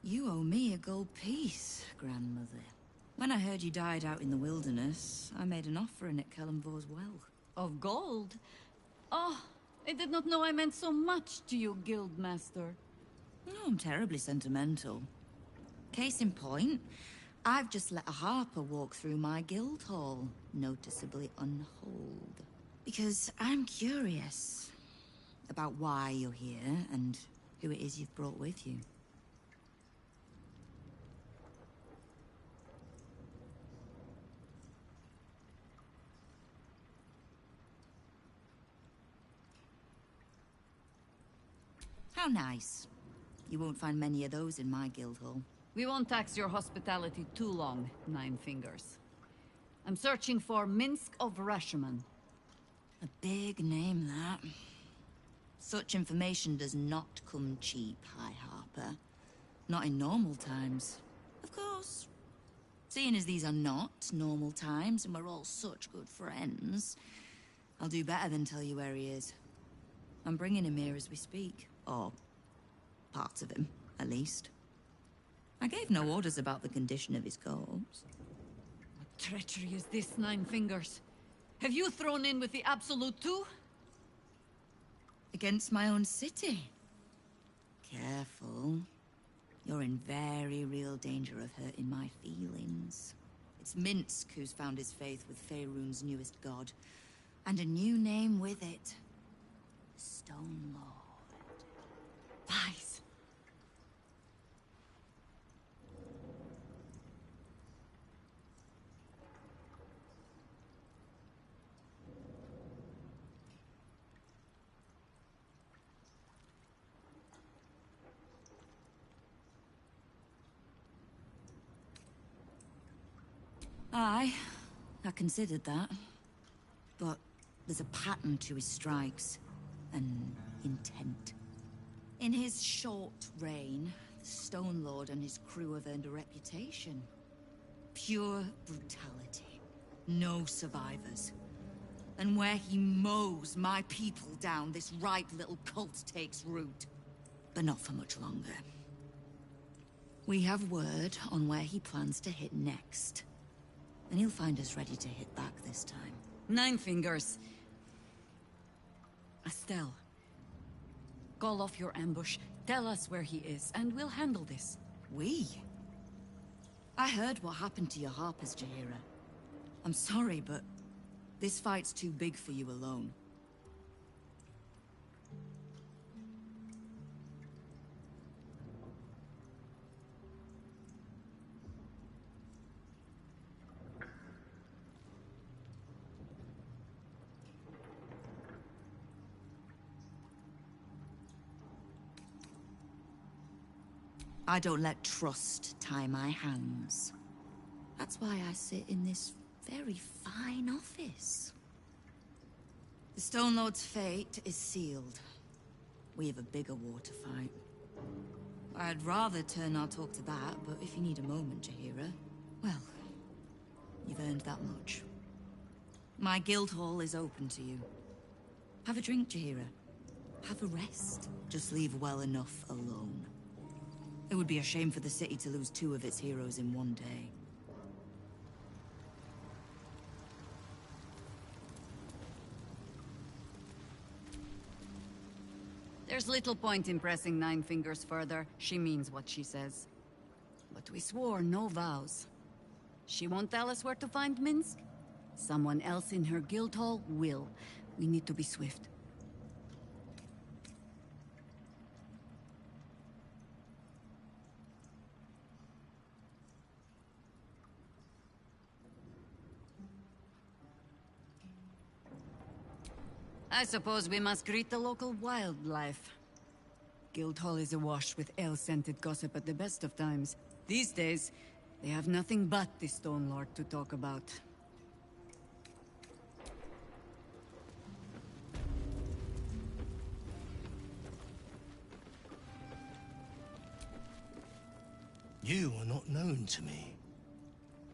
You owe me a gold piece, grandmother. When I heard you died out in the wilderness, I made an offering at Kellamvor's well. Of gold? Oh, I did not know I meant so much to you, Guildmaster. No, I'm terribly sentimental. Case in point, I've just let a harper walk through my guild hall, noticeably unholed. Because I'm curious about why you're here and who it is you've brought with you. How nice. You won't find many of those in my guild hall. We won't tax your hospitality too long, Nine Fingers. I'm searching for Minsk of Rashomon. A big name, that. Such information does not come cheap, High Harper. Not in normal times. Of course. Seeing as these are not normal times and we're all such good friends, I'll do better than tell you where he is. I'm bringing him here as we speak. Or parts of him, at least. I gave no orders about the condition of his corpse. What treachery is this, Nine Fingers? Have you thrown in with the Absolute too? Against my own city? Careful. You're in very real danger of hurting my feelings. It's Minsk who's found his faith with Faerun's newest god. And a new name with it. Stone Lord. Lies. Aye, I considered that. But there's a pattern to his strikes. An intent. In his short reign, the Stone Lord and his crew have earned a reputation. Pure brutality. No survivors. And where he mows my people down, this ripe little cult takes root. But not for much longer. We have word on where he plans to hit next. And he'll find us ready to hit back this time. Nine Fingers. Estelle. Call off your ambush, tell us where he is, and we'll handle this. We? I heard what happened to your harpers, Jaheira. I'm sorry, but this fight's too big for you alone. I don't let trust tie my hands. That's why I sit in this very fine office. The Stone Lord's fate is sealed. We have a bigger war to fight. I'd rather turn our talk to that, but if you need a moment, Jahira, well, you've earned that much. My guild hall is open to you. Have a drink, Jahira. Have a rest. Just leave well enough alone. It would be a shame for the city to lose 2 of its heroes in one day. There's little point in pressing Nine Fingers further. She means what she says. But we swore no vows. She won't tell us where to find Minsk. Someone else in her guild hall will. We need to be swift. I suppose we must greet the local wildlife. Guildhall is awash with ale-scented gossip at the best of times. These days, they have nothing but the Stone Lord to talk about. You are not known to me.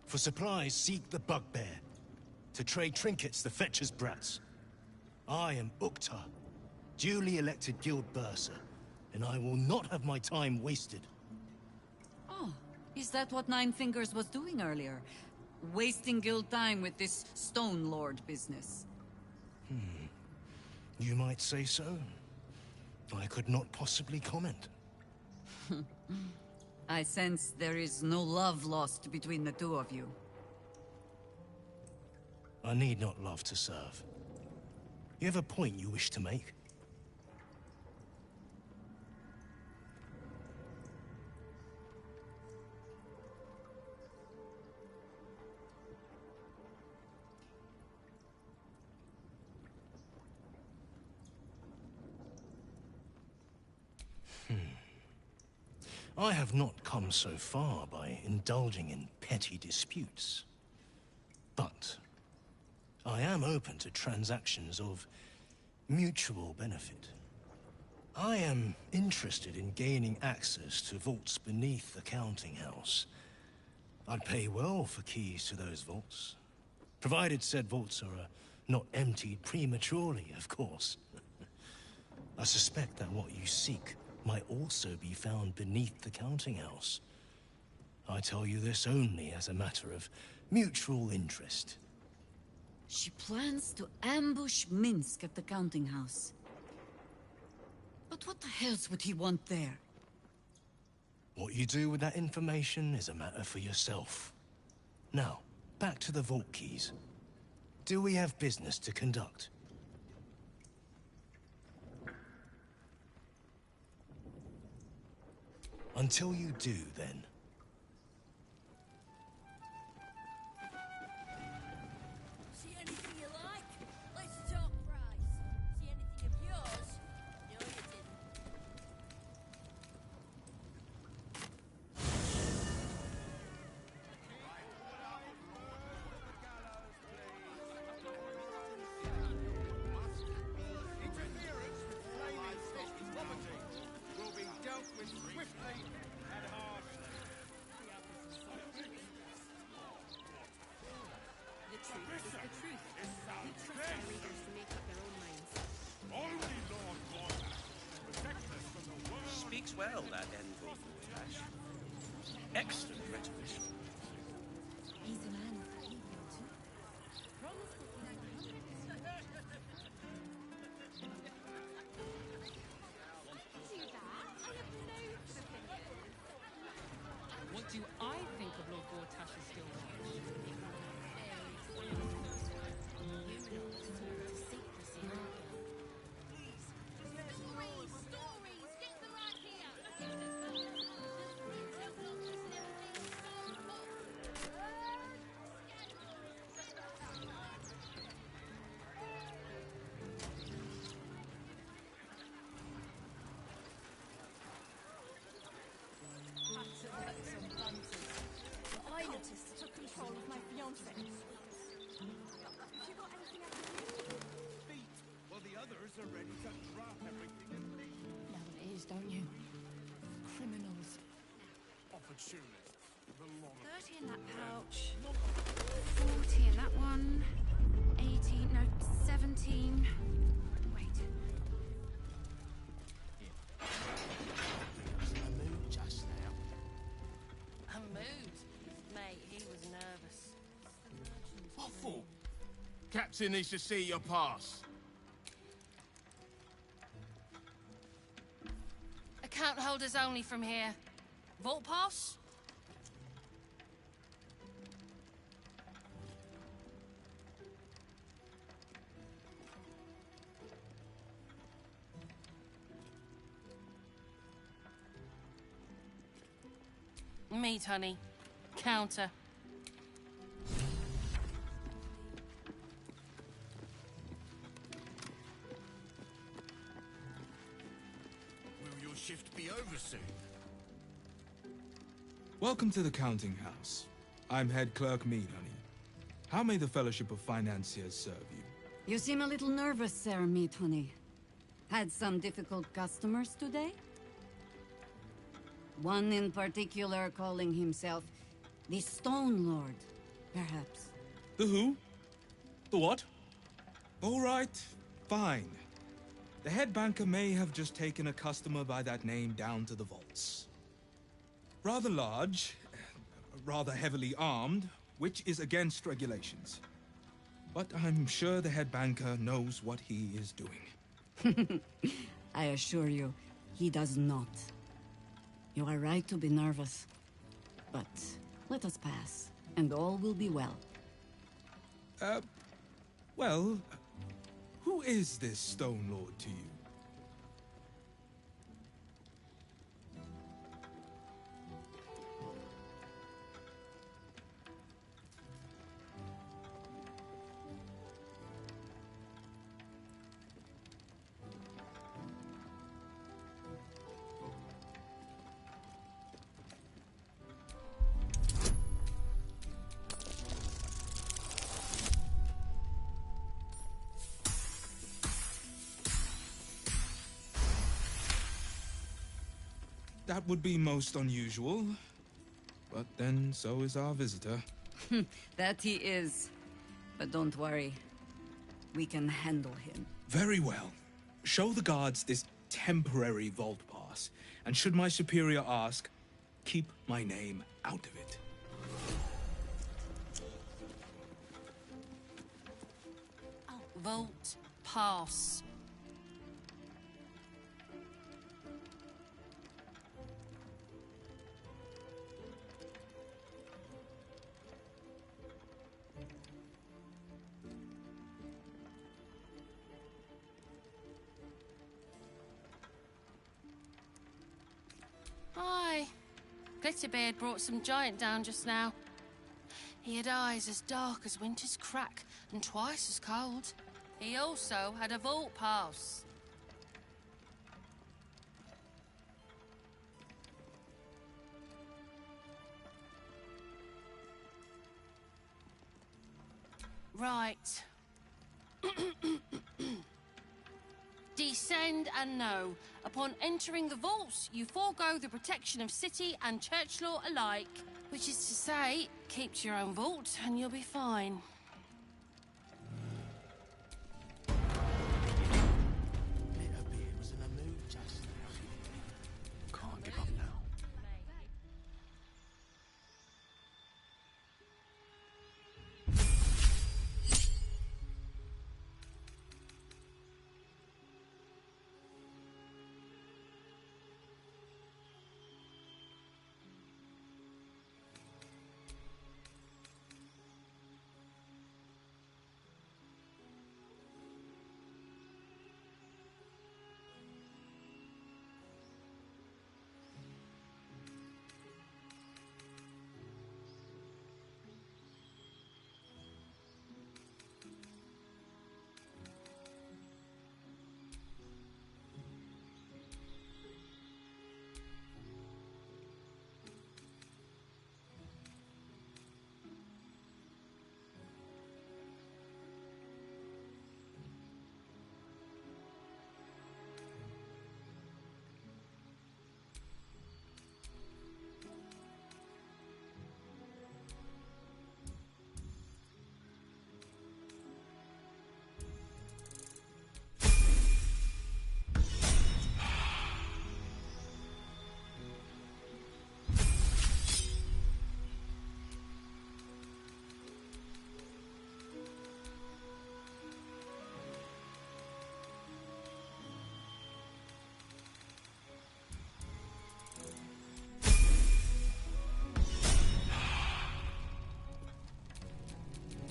For supplies, seek the Bugbear. To trade trinkets, the Fetcher's Brats. I am Uktar, duly elected guild bursar, and I will not have my time wasted. Oh, is that what Nine Fingers was doing earlier? Wasting guild time with this Stone Lord business? You might say so. I could not possibly comment. I sense there is no love lost between the two of you. I need not love to serve. You have a point you wish to make? I have not come so far by indulging in petty disputes. But I am open to transactions of mutual benefit. I am interested in gaining access to vaults beneath the counting house. I'd pay well for keys to those vaults, provided said vaults are not emptied prematurely, of course. I suspect that what you seek might also be found beneath the counting house. I tell you this only as a matter of mutual interest. She plans to ambush Minsk at the counting house. But what the hells would he want there? What you do with that information is a matter for yourself. Now, back to the vault keys. Do we have business to conduct? Until you do, then. See anything you like? Let's talk price. See anything of yours? No, you didn't. Interference with flaming property will be dealt with swiftly and harshly. The truth is the truth. We trust our leaders to make up their own minds. Only Lord Gortash protect us from the world. Speaks well, that envoy Gortash. Excellent rhetorician. He's a man of evil too. Promise that he What do I think of Lord Gortash's skill? nonsense. Have you got anything I can do? Feet, while the others are ready to drop everything and leave. Know what it is, don't you? Criminals. Opportunists. The lot of 30 in that pouch. 40 in that one. 18, no, 17. Wait. He was in a mood just now. A mood? Mate, he was nervous. What for? Captain needs to see your pass. Account holders only from here. Vault pass? Meat, honey. Counter. Will your shift be over soon? Welcome to the counting house. I'm head clerk Mead, honey. How may the Fellowship of Financiers serve you? You seem a little nervous, Sir Meat Honey. Had some difficult customers today? One in particular calling himself the Stone Lord, perhaps. The who? The what? All right, fine. The head banker may have just taken a customer by that name down to the vaults. Rather large, rather heavily armed, which is against regulations. But I'm sure the head banker knows what he is doing. I assure you, he does not. You are right to be nervous. But let us pass, and all will be well. Well, who is this Stone Lord to you? That would be most unusual. But then so is our visitor. That he is. But don't worry. We can handle him. Very well. Show the guards this temporary vault pass, and should my superior ask, keep my name out of it. Vault pass. Aye. Glitterbeard brought some giant down just now. He had eyes as dark as winter's crack and twice as cold. He also had a vault pass. Right. Descend and know. Upon entering the vaults, you forego the protection of city and church law alike. Which is to say, keep to your own vault and you'll be fine. Glitterbeard was in a mood just now. Can't give up now.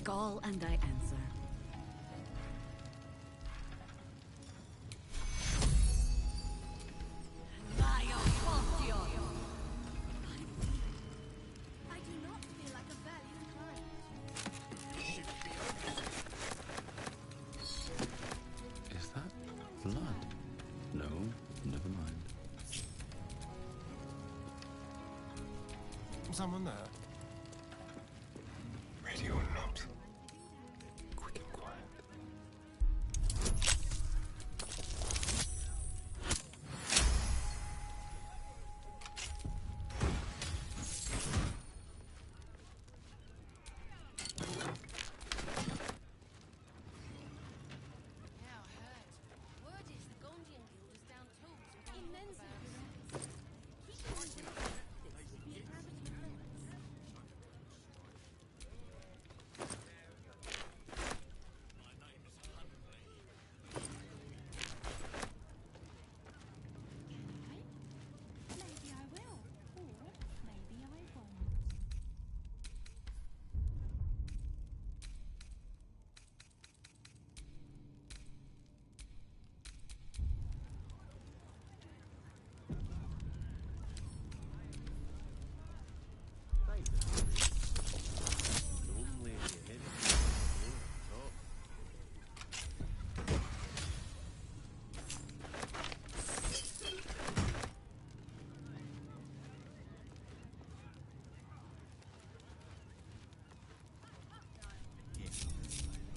call and I answer. I do not feel like a valiant client. Is that blood? No, never mind. Someone there? Ready or not. Quick and quiet. Word is the Gondian Guild is down tools with Immense. Maybe I will, or maybe I won't.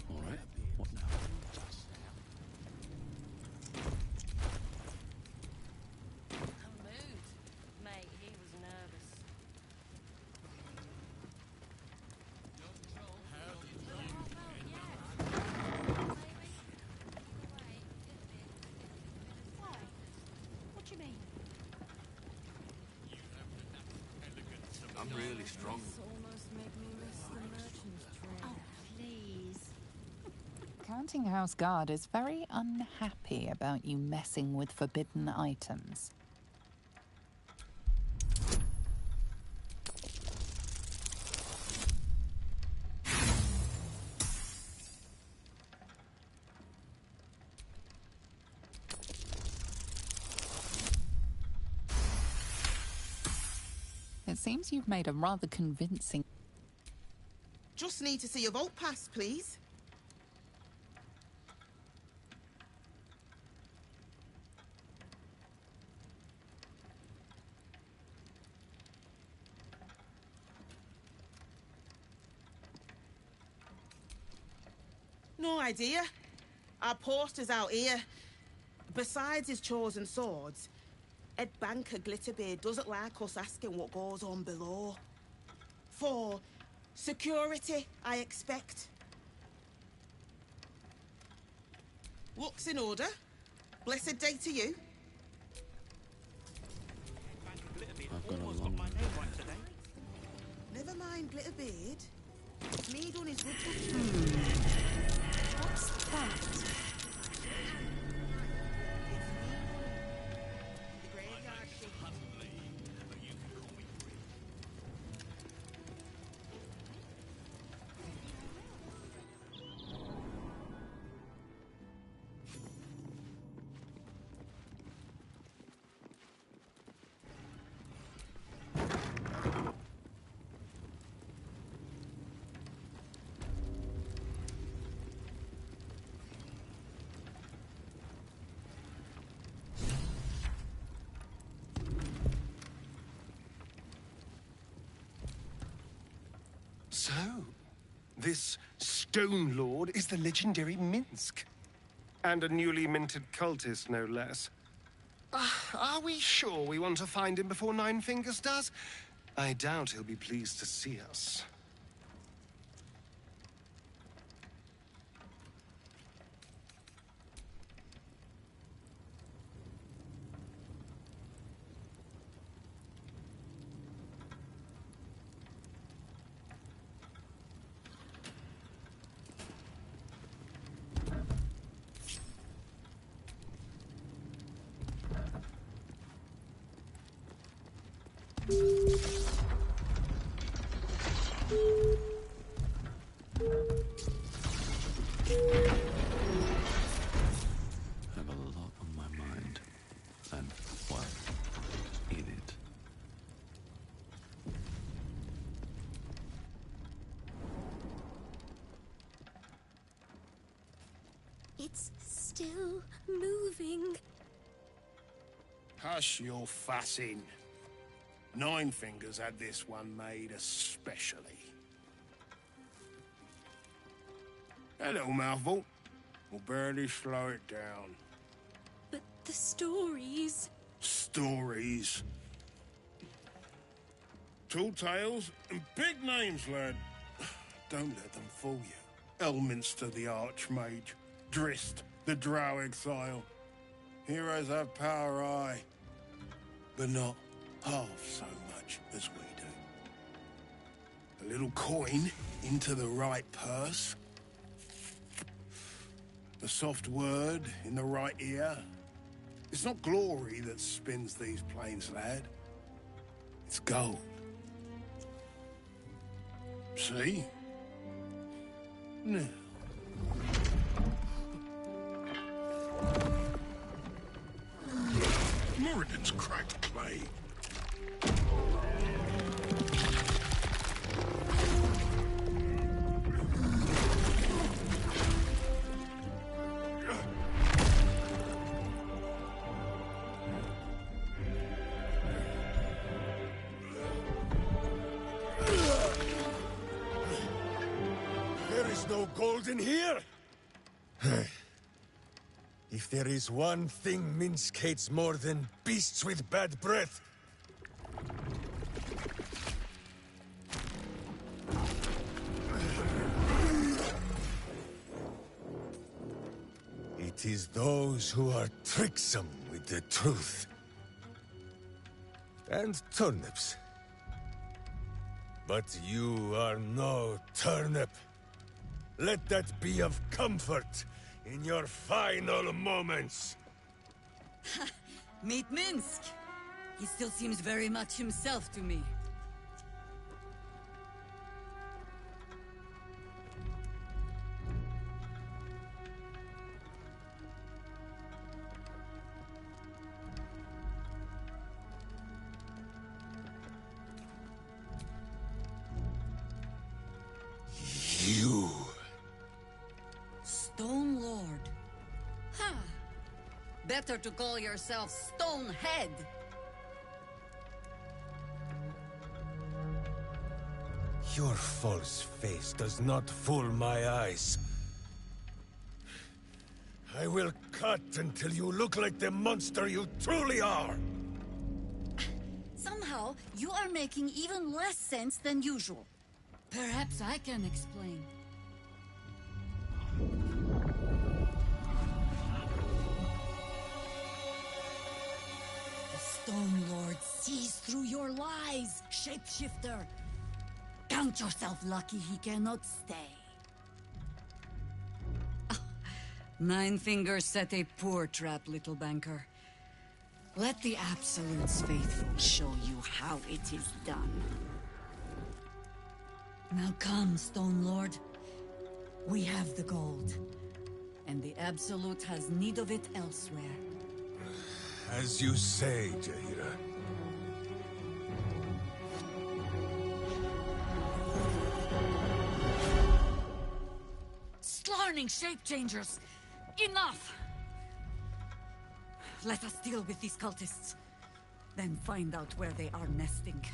All right. What now? A mood. Mate, he was nervous. Why? What do you mean? I'm really strong. Almost make me miss the merchant's trade. Oh, please. Counting House Guard is very unhappy about you messing with forbidden items. It seems you've made a rather convincing... Just need to see your vault pass, please. No idea. Our poster's out here. Besides his chosen swords, Head Banker Glitterbeard doesn't like us asking what goes on below. For security, I expect. Looks in order. Blessed day to you. I've got a long way. Never mind Glitterbeard. Me done his good. What's that? The graveyard shift. So, this Stone Lord is the legendary Minsk. And a newly minted cultist, no less. Are we sure we want to find him before Nine Fingers does? I doubt he'll be pleased to see us. have a lot on my mind. And, well, in it. It's still moving. Hush your fussing. Nine Fingers had this one made especially. A little mouthful will barely slow it down. But the stories... Stories. Tall tales and big names, lad. Don't let them fool you. Elminster the Archmage. Drist the Drow Exile. Heroes have power, aye, but not half so much as we do. A little coin into the right purse. A soft word in the right ear. It's not glory that spins these plains, lad. It's gold. See? Now. Moradin's cracked clay. There is no gold in here! If there is one thing Minsk hates more than beasts with bad breath... it is those who are tricksome with the truth. And turnips. But you are no turnip. Let that be of comfort in your final moments. Meet Minsk. He still seems very much himself to me. You... Stone Lord. Huh. Better to call yourself Stonehead. Your false face does not fool my eyes. I will cut until you look like the monster you truly are! Somehow, you are making even less sense than usual. Perhaps I can explain. The Stone Lord sees through your lies, shapeshifter. Count yourself lucky he cannot stay. Nine Fingers set a poor trap, little banker. Let the Absolute's faithful show you how it is done. Now come, Stone Lord. We have the gold. And the Absolute has need of it elsewhere. As you say, Jaheira. Slarning shape-changers! Enough! Let us deal with these cultists. Then find out where they are nesting.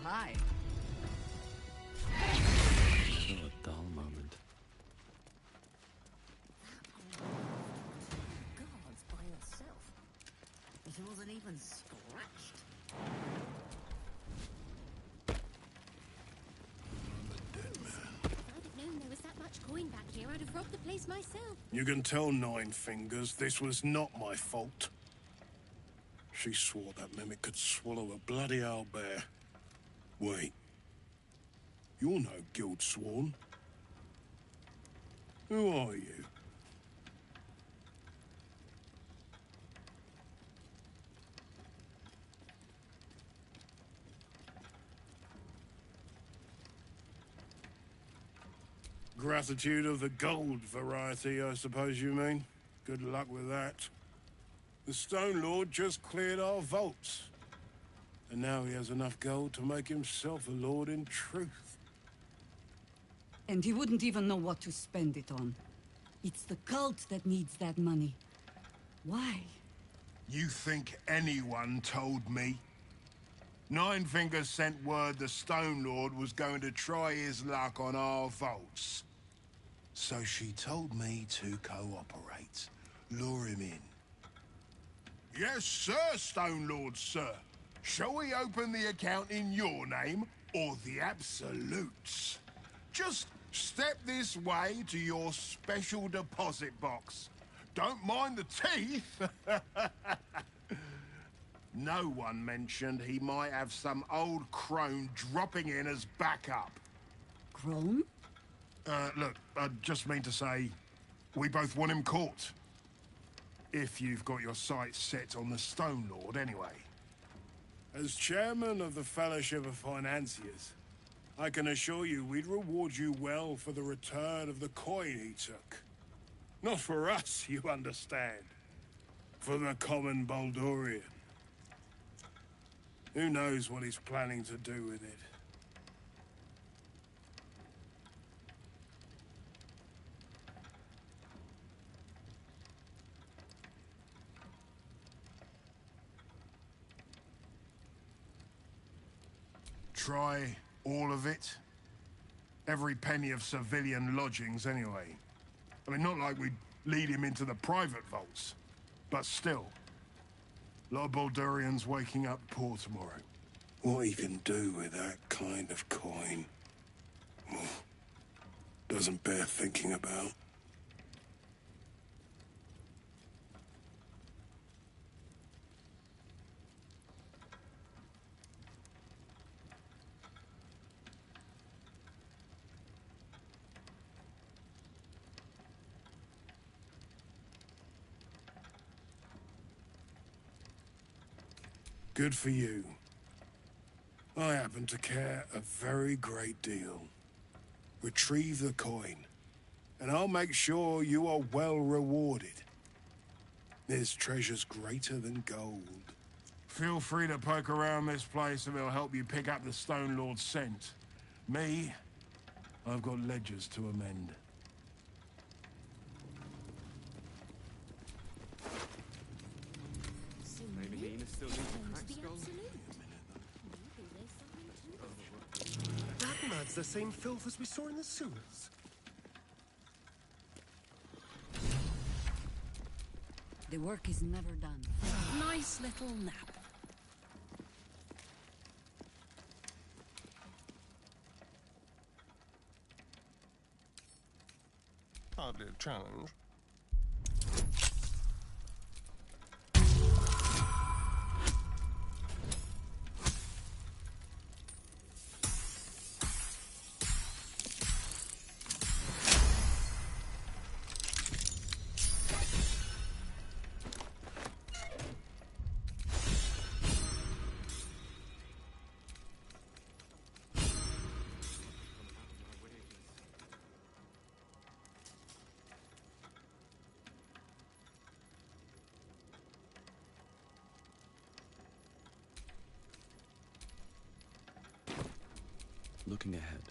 Hi. A dull moment. Guards by yourself. It wasn't even scratched. If I'd have known there was that much coin back here, I'd have robbed the place myself. You can tell Nine Fingers this was not my fault. She swore that mimic could swallow a bloody owlbear. Wait. You're no guild sworn. Who are you? Gratitude of the gold variety, I suppose you mean. Good luck with that. The Stone Lord just cleared our vaults. And now he has enough gold to make himself a lord in truth. And he wouldn't even know what to spend it on. It's the cult that needs that money. Why? You think anyone told me? Nine Fingers sent word the Stone Lord was going to try his luck on our vaults. So she told me to cooperate. Lure him in. Yes, sir, Stone Lord, sir. Shall we open the account in your name, or the Absolute's? just step this way to your special deposit box. Don't mind the teeth. No one mentioned he might have some old crone dropping in as backup. Crone? Look, I just mean to say, we both want him caught. If you've got your sights set on the Stone Lord, anyway. As chairman of the Fellowship of Financiers, I can assure you we'd reward you well for the return of the coin he took. Not for us, you understand. For the common Baldurian. Who knows what he's planning to do with it? Try all of it? Every penny of civilian lodgings, anyway. I mean, not like we'd lead him into the private vaults, but still. A lot of Baldurians waking up poor tomorrow. What he can do with that kind of coin, doesn't bear thinking about. Good for you. I happen to care a very great deal. Retrieve the coin, and I'll make sure you are well rewarded. This treasure's greater than gold. Feel free to poke around this place and it'll help you pick up the Stone Lord's scent. Me, I've got ledgers to amend. Maybe Nina still needs a crack skull. That mud's the same filth as we saw in the sewers. The work is never done. Nice little nap. Hardly a challenge. Looking ahead.